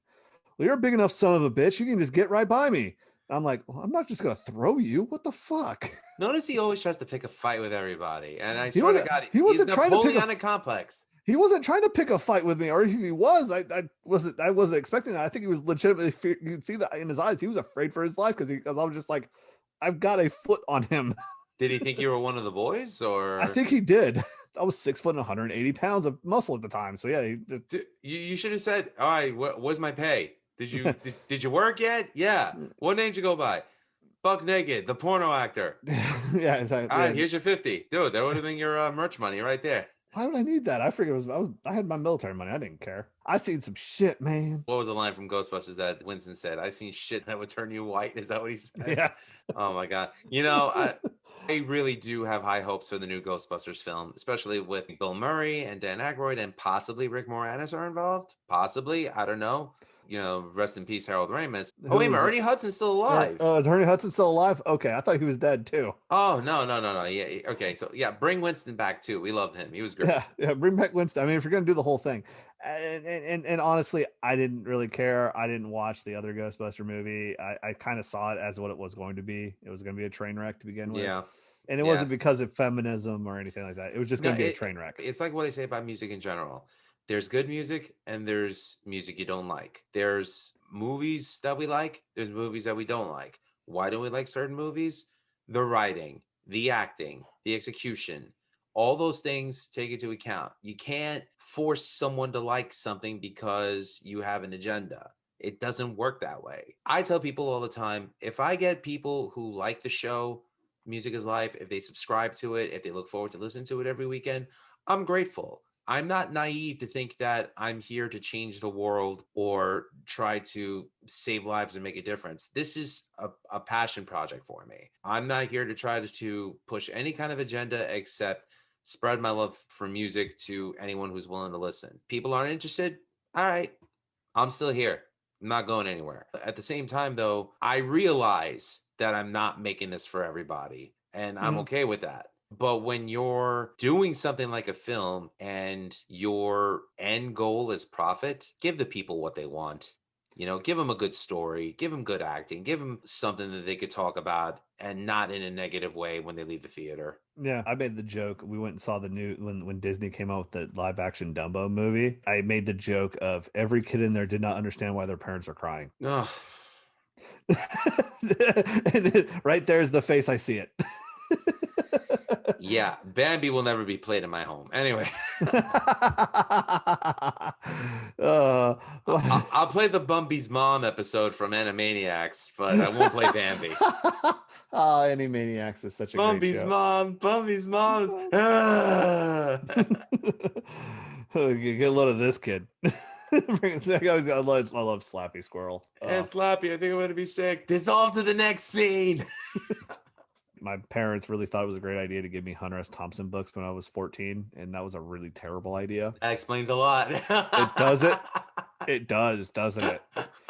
well, you're a big enough son of a bitch. You can just get right by me. And I'm like, well, I'm not just going to throw you. What the fuck? Notice he always tries to pick a fight with everybody. And I swear to God, he wasn't trying to pick a complex. He wasn't trying to pick a fight with me, or if he was, I wasn't expecting that. I think he was legitimately, you could see that in his eyes. He was afraid for his life because I was just like, I've got a foot on him. Did he think you were one of the boys, or? I think he did. I was 6 foot and 180 pounds of muscle at the time. So yeah, you should have said, all right, what's my pay? Did you did you work yet? Yeah. What name did you go by? Buck Naked, the porno actor. Yeah, exactly. All right, here's your 50. Dude, that would have been your merch money right there. Why would I need that? I figured I had my military money. I didn't care. I seen some shit, man. What was the line from Ghostbusters that Winston said? I've seen shit that would turn you white. Is that what he said? Yes. Oh my God. I really do have high hopes for the new Ghostbusters film, especially with Bill Murray and Dan Aykroyd and possibly Rick Moranis are involved. Possibly. I don't know. Rest in peace, Harold Ramis. Oh, wait, Ernie Hudson's still alive. Ernie Hudson's still alive? Okay, I thought he was dead too. Oh, no. Yeah, okay, so yeah, bring Winston back too. We loved him. He was great. Yeah, bring back Winston. I mean, if you're going to do the whole thing. And honestly, I didn't really care. I didn't watch the other Ghostbuster movie. I kind of saw it as what it was going to be. It was going to be a train wreck to begin with. Yeah. And it wasn't because of feminism or anything like that. It was just going to be a train wreck. It's like what they say about music in general. There's good music and there's music you don't like. There's movies that we like. There's movies that we don't like. Why don't we like certain movies? The writing, the acting, the execution, all those things take into account. You can't force someone to like something because you have an agenda. It doesn't work that way. I tell people all the time, if I get people who like the show, Music is Life, if they subscribe to it, if they look forward to listening to it every weekend, I'm grateful. I'm not naive to think that I'm here to change the world or try to save lives and make a difference. This is a passion project for me. I'm not here to try to push any kind of agenda except spread my love for music to anyone who's willing to listen. People aren't interested? All right, I'm still here. I'm not going anywhere. At the same time, though, I realize that I'm not making this for everybody, and I'm okay with that. But when you're doing something like a film and your end goal is profit, give the people what they want. Give them a good story, give them good acting, give them something that they could talk about and not in a negative way when they leave the theater. Yeah, I made the joke. We went and saw the new, when Disney came out with the live action Dumbo movie, I made the joke of every kid in there did not understand why their parents are crying. Ugh. And right there's the face. I see it. Yeah, Bambi will never be played in my home. Anyway, I'll play the Bumby's mom episode from Animaniacs, but I won't play Bambi. Animaniacs is such a Bumby's great show. Bumby's mom. Get a load of this kid. I love Slappy Squirrel. And Slappy, I think I'm going to be sick. Dissolve to the next scene. My parents really thought it was a great idea to give me Hunter S. Thompson books when I was 14, and that was a really terrible idea. That explains a lot. It does it. It does, doesn't it?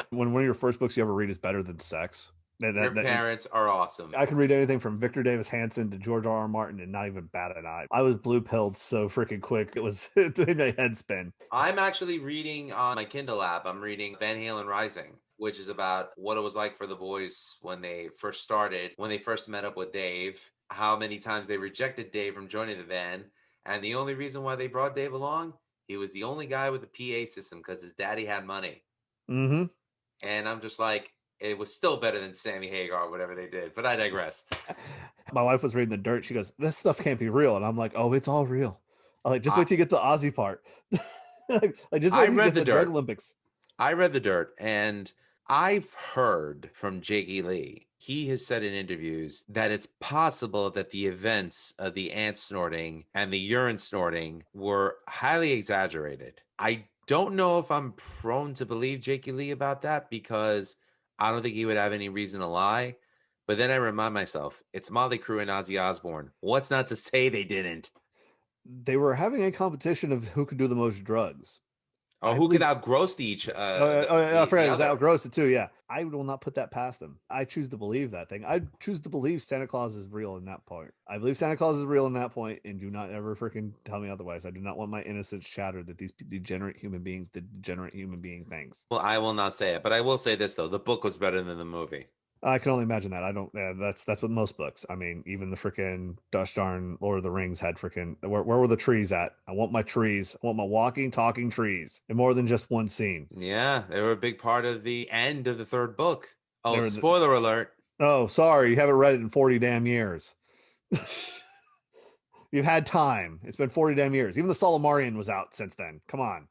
When one of your first books you ever read is better than sex. Your parents are awesome. I can read anything from Victor Davis Hanson to George R. R. Martin and not even bat an eye. I was blue-pilled so freaking quick. It made my head spin. I'm actually reading on my Kindle app. I'm reading Van Halen Rising, which is about what it was like for the boys when they first started, when they first met up with Dave, how many times they rejected Dave from joining the band. And the only reason why they brought Dave along, he was the only guy with a PA system because his daddy had money. Mm-hmm. And I'm just like, it was still better than Sammy Hagar, whatever they did. But I digress. My wife was reading The Dirt. She goes, this stuff can't be real. And I'm like, oh, it's all real. I'm like, just wait till you get the Ozzy part. I read The Dirt. Olympics. I read The Dirt, and I've heard from Jakey Lee. He has said in interviews that it's possible that the events of the ant snorting and the urine snorting were highly exaggerated. I don't know if I'm prone to believe Jakey Lee about that because I don't think he would have any reason to lie. But then I remind myself, it's Motley Crue and Ozzy Osbourne. What's not to say they didn't? They were having a competition of who could do the most drugs. Oh, who could outgross each? I forgot it was outgross it too. Yeah, I will not put that past them. I choose to believe that thing. I choose to believe Santa Claus is real in that point. I believe Santa Claus is real in that point, and do not ever freaking tell me otherwise. I do not want my innocence shattered that these degenerate human beings did degenerate human being things. Well, I will not say it, but I will say this though: the book was better than the movie. I can only imagine that. I don't. Yeah, that's what most books. I mean, even the freaking gosh darn Lord of the Rings had freaking. Where were the trees at? I want my trees. I want my walking, talking trees, and more than just one scene. Yeah, they were a big part of the end of the third book. Oh, spoiler alert! Oh, sorry, you haven't read it in 40 damn years. You've had time. It's been 40 damn years. Even the Solomarian was out since then. Come on.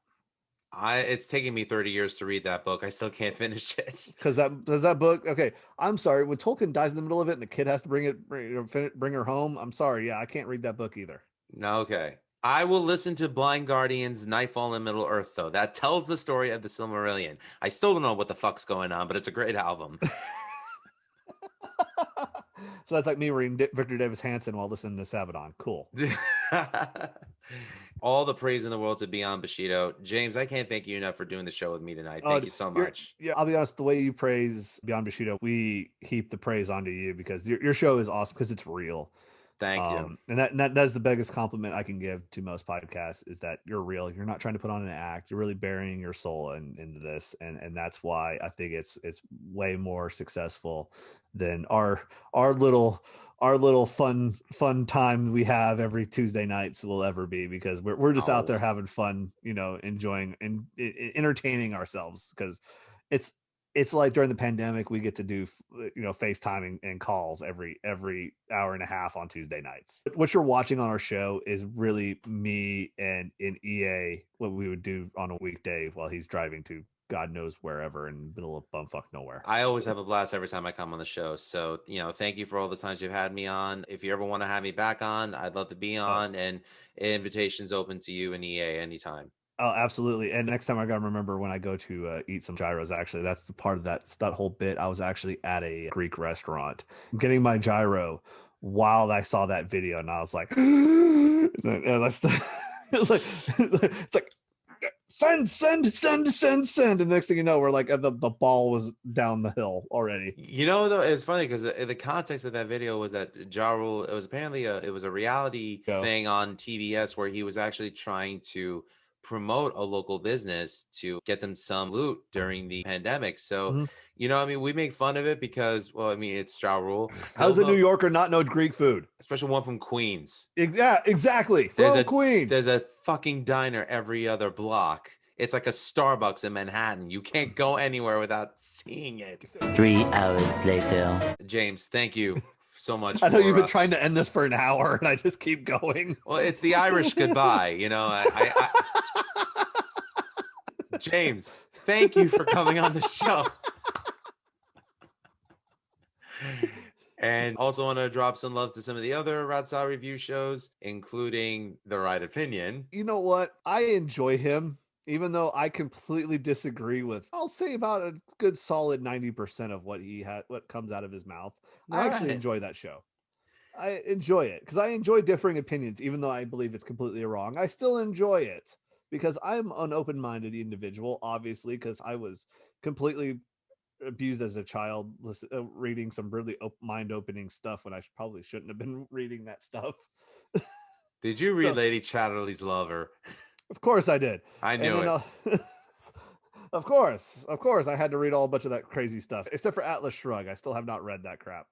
It's taking me 30 years to read that book. I still can't finish it. Because that book, okay, I'm sorry. When Tolkien dies in the middle of it and the kid has to bring her home, I'm sorry. Yeah, I can't read that book either. No, okay. I will listen to Blind Guardian's Nightfall in Middle Earth, though. That tells the story of the Silmarillion. I still don't know what the fuck's going on, but it's a great album. So that's like me reading Victor Davis Hanson while listening to Sabaton. Cool. All the praise in the world to Beyond Bushido. James, I can't thank you enough for doing the show with me tonight. Thank you so much. Yeah, I'll be honest, the way you praise Beyond Bushido, we heap the praise onto you because your show is awesome because it's real. Thank you. And that's the biggest compliment I can give to most podcasts is that you're real. You're not trying to put on an act. You're really burying your soul into this. And that's why I think it's way more successful than our little fun time we have every Tuesday nights will ever be, because we're just out there having fun, enjoying and entertaining ourselves, because it's like during the pandemic we get to do FaceTime and calls every hour and a half on Tuesday nights. What you're watching on our show is really me and in EA what we would do on a weekday while he's driving to God knows wherever in the middle of bumfuck nowhere. I always have a blast every time I come on the show. So, thank you for all the times you've had me on. If you ever want to have me back on, I'd love to be on, and invitations open to you and EA anytime. Oh, absolutely. And next time I got to remember when I go to eat some gyros, actually, that's the part of that whole bit. I was actually at a Greek restaurant getting my gyro while I saw that video. And I was like, it's like, send. And next thing you know, we're like, the ball was down the hill already. Though, it's funny because the context of that video was that Ja Rule, it was apparently it was a reality thing on TBS where he was actually trying to promote a local business to get them some loot during the pandemic. So, we make fun of it because, it's Ja Rule. How's a New Yorker not know Greek food? Especially one from Queens. Yeah, exactly. From Queens. There's a fucking diner every other block. It's like a Starbucks in Manhattan. You can't go anywhere without seeing it. 3 hours later. James, thank you so much. I know you've been trying to end this for an hour and I just keep going. Well, it's the Irish goodbye. James, thank you for coming on the show. And also want to drop some love to some of the other Ratsaw review shows, including The Right Opinion. You know what? I enjoy him, even though I completely disagree with, I'll say about a good solid 90% of what comes out of his mouth. I actually enjoy that show. I enjoy it because I enjoy differing opinions, even though I believe it's completely wrong. I still enjoy it because I'm an open-minded individual, obviously, because I was completely abused as a child, reading some really mind-opening stuff when I probably shouldn't have been reading that stuff. Did you read Lady Chatterley's Lover? Of course I did. I knew it. Of course, I had to read a bunch of that crazy stuff, except for Atlas Shrugged. I still have not read that crap.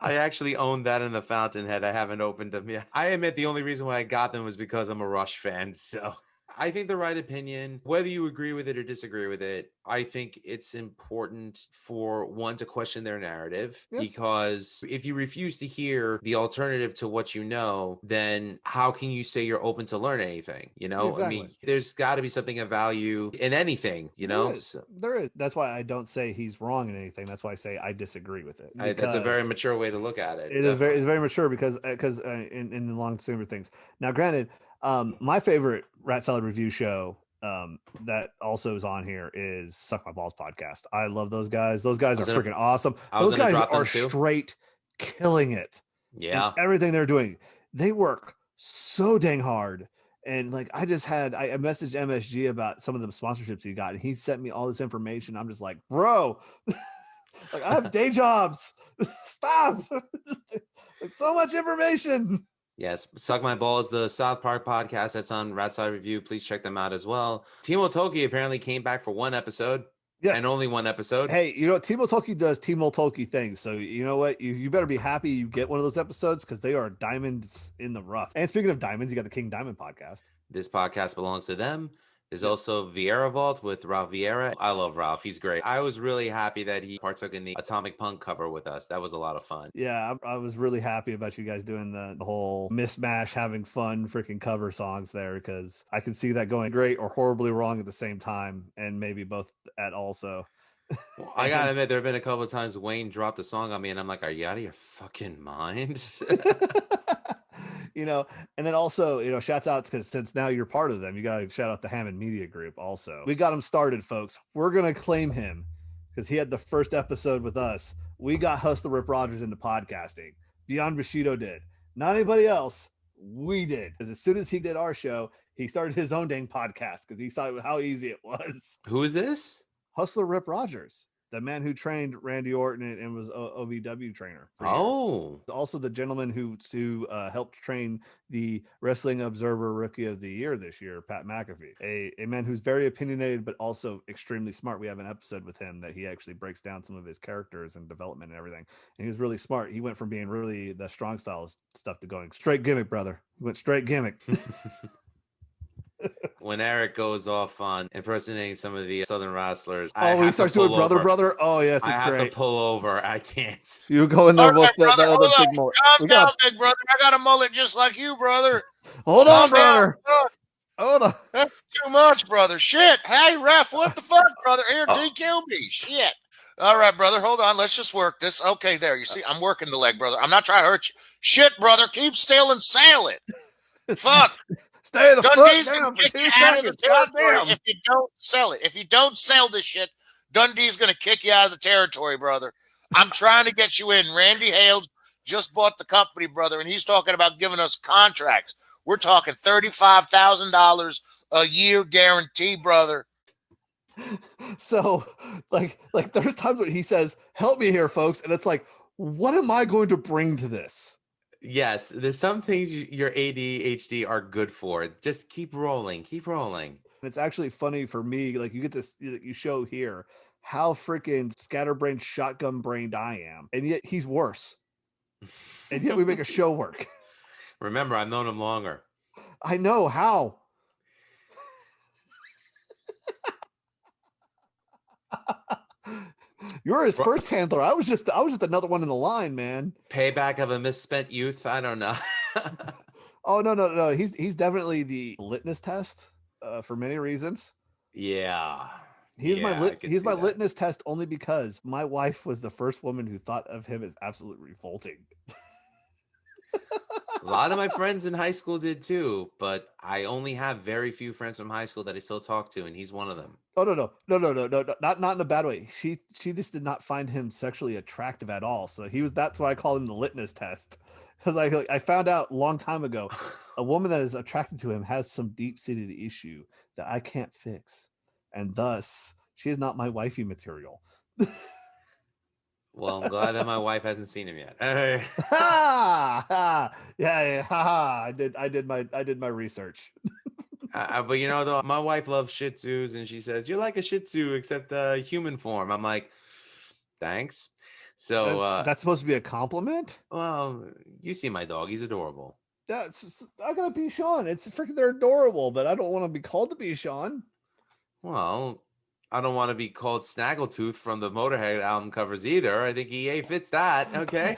I actually own that in the Fountainhead. I haven't opened them yet. I admit the only reason why I got them was because I'm a Rush fan. So I think the right opinion, whether you agree with it or disagree with it, I think it's important for one to question their narrative, because if you refuse to hear the alternative to what you know, then how can you say you're open to learn anything? You know, Exactly. I mean, there's got to be something of value in anything, you know? There is. That's why I don't say he's wrong in anything. That's why I say I disagree with it. That's a very mature way to look at it. It is very mature because in the long scheme of things. Now, granted, my favorite Rat Salad review show that also is on here is Suck My Balls podcast. I love those guys. Those guys are freaking awesome. Those guys are straight killing it. Yeah. In everything they're doing. They work so dang hard. And like I messaged MSG about some of the sponsorships he got, and he sent me all this information. I'm just like, bro, like I have day jobs. Stop. Like so much information. Yes, Suck My Balls, the South Park podcast that's on Rat Side Review. Please check them out as well. Timo Tolkki apparently came back for one episode. Yes. And only one episode. Hey, you know, Timo Tolkki does Timo Tolkki things. So you know what? You better be happy you get one of those episodes because they are diamonds in the rough. And speaking of diamonds, you got the King Diamond podcast. This podcast belongs to them. There's also Vieira Vault with Ralph Vieira. I love Ralph. He's great. I was really happy that he partook in the Atomic Punk cover with us. That was a lot of fun. Yeah, I was really happy about you guys doing the whole mismatch, having fun, freaking cover songs there, because I can see that going great or horribly wrong at the same time, and maybe both at also. Well, I gotta admit, there have been a couple of times Wayne dropped a song on me, and I'm like, "Are you out of your fucking mind?" You know, and then also, you know, shouts out because since now you're part of them, you got to shout out the Hammond Media Group also. We got him started, folks. We're going to claim him because he had the first episode with us. We got Hustler Rip Rogers into podcasting. Beyond Bushido did. Not anybody else. We did. Because as soon as he did our show, he started his own dang podcast because he saw how easy it was. Who is this? Hustler Rip Rogers. The man who trained Randy Orton and was OVW trainer. Oh, also the gentleman who helped train the Wrestling Observer Rookie of the Year this year, Pat McAfee, a man who's very opinionated but also extremely smart. We have an episode with him that he actually breaks down some of his characters and development and everything. And he's really smart. He went from being really the strong style stuff to going straight gimmick, brother. He went straight gimmick. When Eric goes off on impersonating some of the Southern wrestlers, he starts doing brother. Oh yes, it's I have great. to pull over. I can't. You go in there with that other big mullet. Calm down, big brother. I got a mullet just like you, brother. Hold on, brother. Hold on. That's too much, brother. Shit. Hey, ref, what the fuck, brother? Here, DQ me. Shit. All right, brother. Hold on. Let's just work this. Okay, there. You see, I'm working the leg, brother. I'm not trying to hurt you. Shit, brother. Keep still and sail it. Fuck. Stay the Dundee's fuck gonna down for kick 2 you out of the seconds. territory Goddamn. if you don't sell it. If you don't sell this shit, Dundee's gonna kick you out of the territory, brother. I'm trying to get you in. Randy Hales just bought the company, brother, and he's talking about giving us contracts. We're talking $35,000 a year guarantee, brother. So, like there's times when he says, "Help me here, folks," and it's like, what am I going to bring to this? Yes, there's some things your ADHD are good for. Just keep rolling, keep rolling. It's actually funny for me. Like you get this, you show here how freaking scatterbrained, shotgun brained I am, and yet he's worse. And yet we make a show work. Remember, I've known him longer. I know how. You're his first handler. I was just another one in the line, man. Payback of a misspent youth. I don't know. Oh no. He's definitely the litmus test for many reasons. Yeah. He's my litmus test only because my wife was the first woman who thought of him as absolutely revolting. A lot of my friends in high school did too, but I only have very few friends from high school that I still talk to, and he's one of them. Oh no, not in a bad way. She just did not find him sexually attractive at all. So that's why I call him the litmus test. Because I found out a long time ago, a woman that is attracted to him has some deep-seated issue that I can't fix, and thus she is not my wifey material. Well, I'm glad that my wife hasn't seen him yet. Yeah. I did my research. But you know, though, my wife loves Shih Tzus, and she says, "You're like a Shih Tzu except human form." I'm like, "Thanks." So that's supposed to be a compliment. Well, you see my dog; he's adorable. I gotta be Sean. It's freaking, they're adorable, but I don't want to be called to be Sean. Well, I don't want to be called Snaggletooth from the Motorhead album covers either. I think EA fits that. Okay.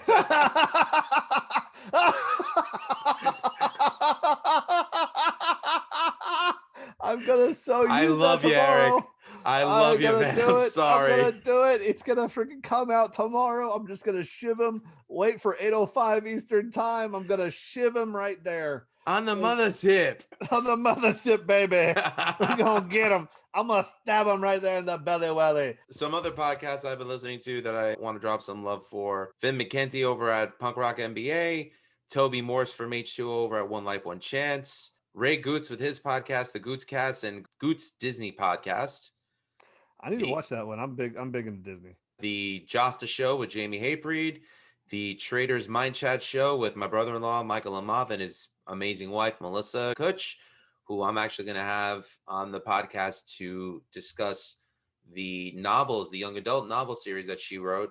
I'm gonna use I love that you, tomorrow. Eric. I love you, man. I'm sorry. I'm gonna do it. It's gonna freaking come out tomorrow. I'm just gonna shiv him. Wait for 8:05 Eastern time. I'm gonna shiv him right there. On the mother tip. On the mother tip, baby. We're gonna get him. I'm gonna stab him right there in the belly welly. Some other podcasts I've been listening to that I want to drop some love for: Finn McKenty over at Punk Rock NBA, Toby Morse from H2O over at One Life One Chance, Ray Goots with his podcast, the Gootscast, and Goots Disney podcast. I need to watch that one. I'm big into Disney. The Josta Show with Jamie Haypreed, the Traders Mind Chat Show with my brother-in-law Michael Amav and his amazing wife Melissa Kutch, who I'm actually going to have on the podcast to discuss the novels, the young adult novel series that she wrote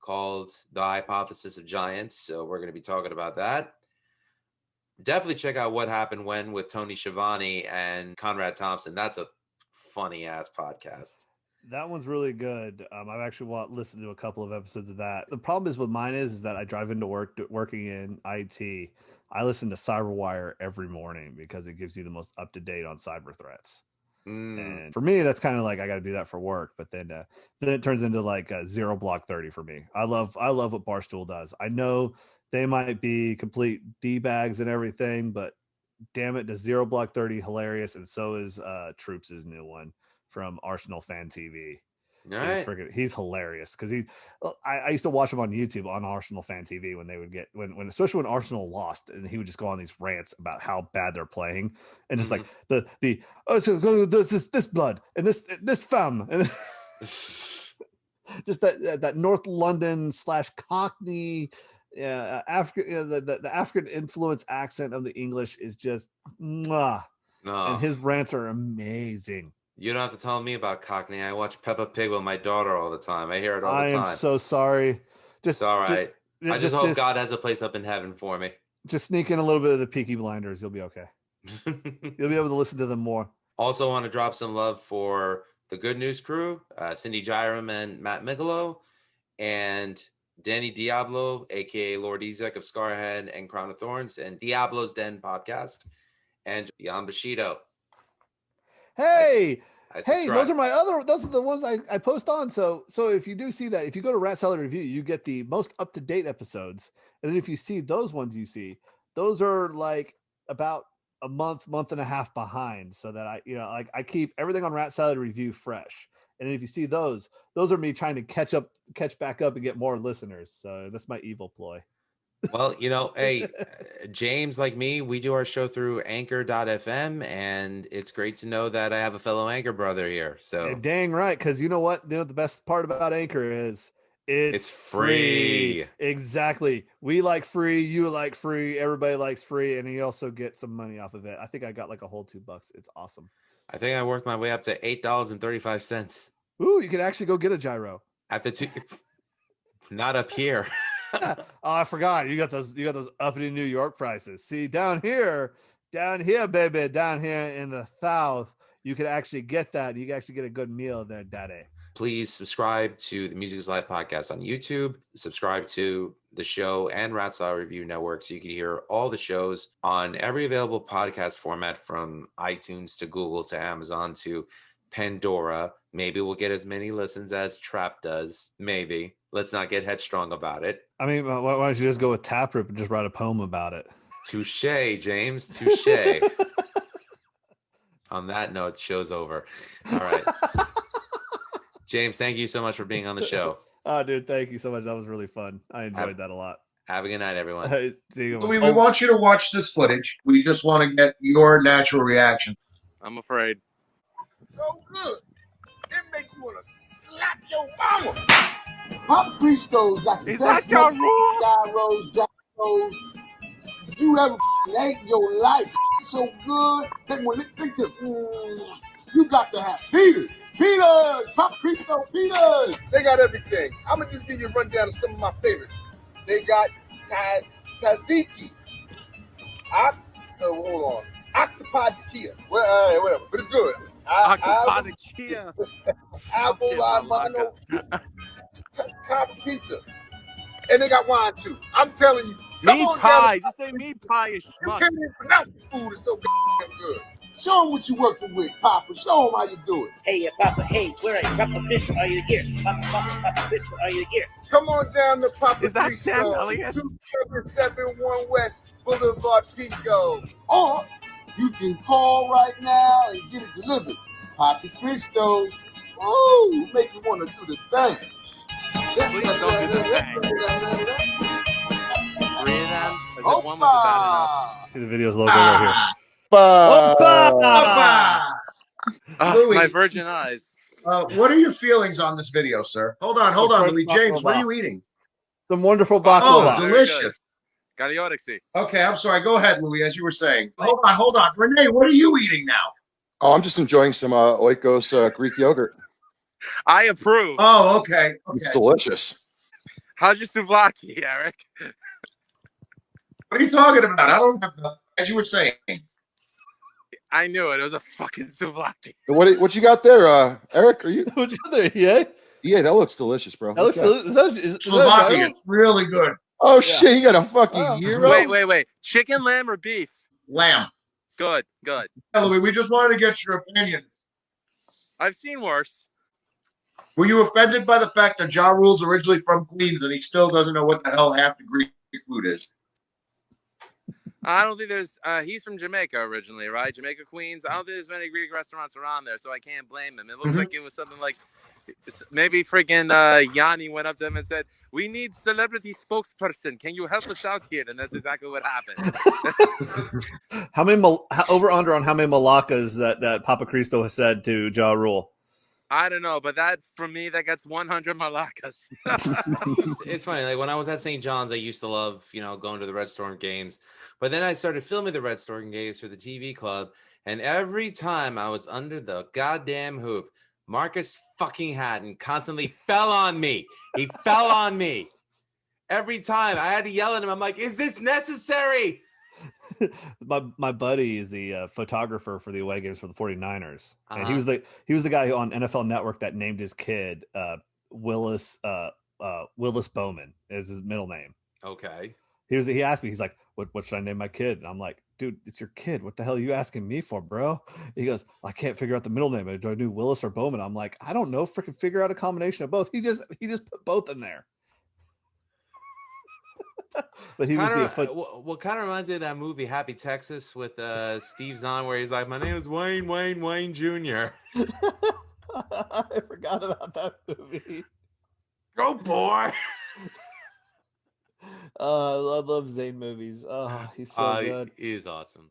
called The Hypothesis of Giants. So we're going to be talking about that. Definitely check out What Happened When with Tony Schiavone and Conrad Thompson. That's a funny ass podcast. That one's really good. I've actually listened to a couple of episodes of that. The problem is with mine is that I drive into work working in IT. I listen to CyberWire every morning because it gives you the most up to date on cyber threats. And for me, that's kind of like I got to do that for work. But then it turns into like a Zero Block 30 for me. I love what Barstool does. I know they might be complete D-bags and everything, but damn it, the Zero Block 30 hilarious, and so is Troops' new one from Arsenal Fan TV. All right. He's hilarious because I used to watch him on YouTube on Arsenal Fan TV when they would get when especially when Arsenal lost, and he would just go on these rants about how bad they're playing and just like this blood and this femme and just that North London / Cockney African the African influence accent of the English is just mwah. No. And his rants are amazing. You don't have to tell me about Cockney. I watch Peppa Pig with my daughter all the time. I hear it all the time. I am so sorry. It's all right. I just hope God has a place up in heaven for me. Just sneak in a little bit of the Peaky Blinders. You'll be okay. You'll be able to listen to them more. Also want to drop some love for the Good News Crew, Cindy Gyram and Matt Migolo, and Danny Diablo, a.k.a. Lord Ezek of Scarhead and Crown of Thorns, and Diablo's Den podcast, and Jan Bushido. Hey, hey, those are the ones I post on. So if you do see that, if you go to Rat Salad Review, you get the most up-to-date episodes. And then if you see those ones those are like about a month and a half behind, so that I keep everything on Rat Salad Review fresh. And if you see those are me trying to catch back up and get more listeners. So that's my evil ploy. Well, hey, James, like me, we do our show through anchor.fm, and it's great to know that I have a fellow Anchor brother here. So yeah, dang right, because you know what? The best part about Anchor is it's free. Exactly. We like free, you like free, everybody likes free, and you also get some money off of it. I think I got like a whole $2. It's awesome. I think I worked my way up to $8.35. Ooh, you can actually go get a gyro. After not up here. Oh, I forgot. You got those uppity New York prices. See, down here, baby, down here in the South, you could actually get that. You can actually get a good meal there, daddy. Please subscribe to the Music is Live podcast on YouTube. Subscribe to the show and Rat Salad Review Network so you can hear all the shows on every available podcast format, from iTunes to Google to Amazon to Pandora. Maybe we'll get as many listens as Trap does. Maybe. Let's not get headstrong about it. I mean, why don't you just go with Taproot and just write a poem about it? Touche, James. Touche. On that note, show's over. All right. James, thank you so much for being on the show. Oh, dude, thank you so much. That was really fun. I enjoyed that a lot. Have a good night, everyone. See you. We want you to watch this footage. We just want to get your natural reaction. I'm afraid. So good. It make you want to slap your mama. Pop Crisco's got the Is best that your rule? gyros you ever ate in your life. So good. Then when it thinks you got to have Peters. Pop Crisco Peters. They got everything. I'm going to just give you a rundown of some of my favorites. They got tzatziki. Hold on. Octopi tequila. Well, whatever, but it's good. Octopi tequila. Albo Mano, Copper Pizza. And they got wine too. I'm telling you. Meat pie. Just say meat pie, you schmuck. You can't even pronounce the food. It's so damn good. Show them what you working with, Papa. Show them how you do it. Hey, Papa. Hey, where are you? Papa Crystal, are you here? Papa Crystal, are you here? Come on down to Papa Is that Sam Crystal, Elliott? 2771 West Boulevard, Pico. Or you can call right now and get it delivered. Papa Crystal. Ooh, make you want to do the thing. Please don't do the thing. 3 of them? As if one was bad enough. See the video's logo right here. My virgin eyes. What are your feelings on this video, sir? Hold on, Louis. James, what are you eating? Some wonderful baklava. Oh, delicious. Galeodyxy. Okay, I'm sorry. Go ahead, Louis, as you were saying. Hold on. Renee, what are you eating now? Oh, I'm just enjoying some Oikos Greek yogurt. I approve. Oh, okay. It's delicious. How's your souvlaki, Eric? What are you talking about? I don't have nothing. As you were saying. I knew it. It was a fucking souvlaki. What you got there, Eric? Are you? What you got there? Yeah. Yeah, that looks delicious, bro. That looks delicious. Slovakia. It's really good. Oh shit! You got a fucking gyro. Wait. Chicken, lamb, or beef? Lamb. Good. Yeah, Louis, we just wanted to get your opinion. I've seen worse. Were you offended by the fact that Ja Rule's originally from Queens and he still doesn't know what the hell half the Greek food is? I don't think there's. He's from Jamaica originally, right? Jamaica, Queens. I don't think there's many Greek restaurants around there, so I can't blame him. It looks like it was something like maybe freaking Yanni went up to him and said, "We need celebrity spokesperson. Can you help us out here?" And that's exactly what happened. How many over under on how many malakas that Papa Cristo has said to Ja Rule? I don't know, but that for me, that gets 100 malakas. It's funny. Like when I was at St. John's, I used to love, going to the Red Storm games. But then I started filming the Red Storm games for the TV club. And every time I was under the goddamn hoop, Marcus fucking Hatton constantly fell on me. He fell on me. Every time I had to yell at him. I'm like, is this necessary? My buddy is the photographer for the away games for the 49ers. And he was the guy on NFL Network that named his kid Willis Bowman is his middle name. Okay. He asked me, he's like, what should I name my kid? And I'm like, dude, it's your kid. What the hell are you asking me for, bro? He goes, I can't figure out the middle name. Do I do Willis or Bowman? I'm like, I don't know. Freaking figure out a combination of both. He just put both in there. But he kinda, was what kind of reminds me of that movie Happy Texas with Steve Zahn, where he's like, my name is Wayne Jr. I forgot about that movie. Go boy. I love Zane movies. Oh, he's so good. He is awesome.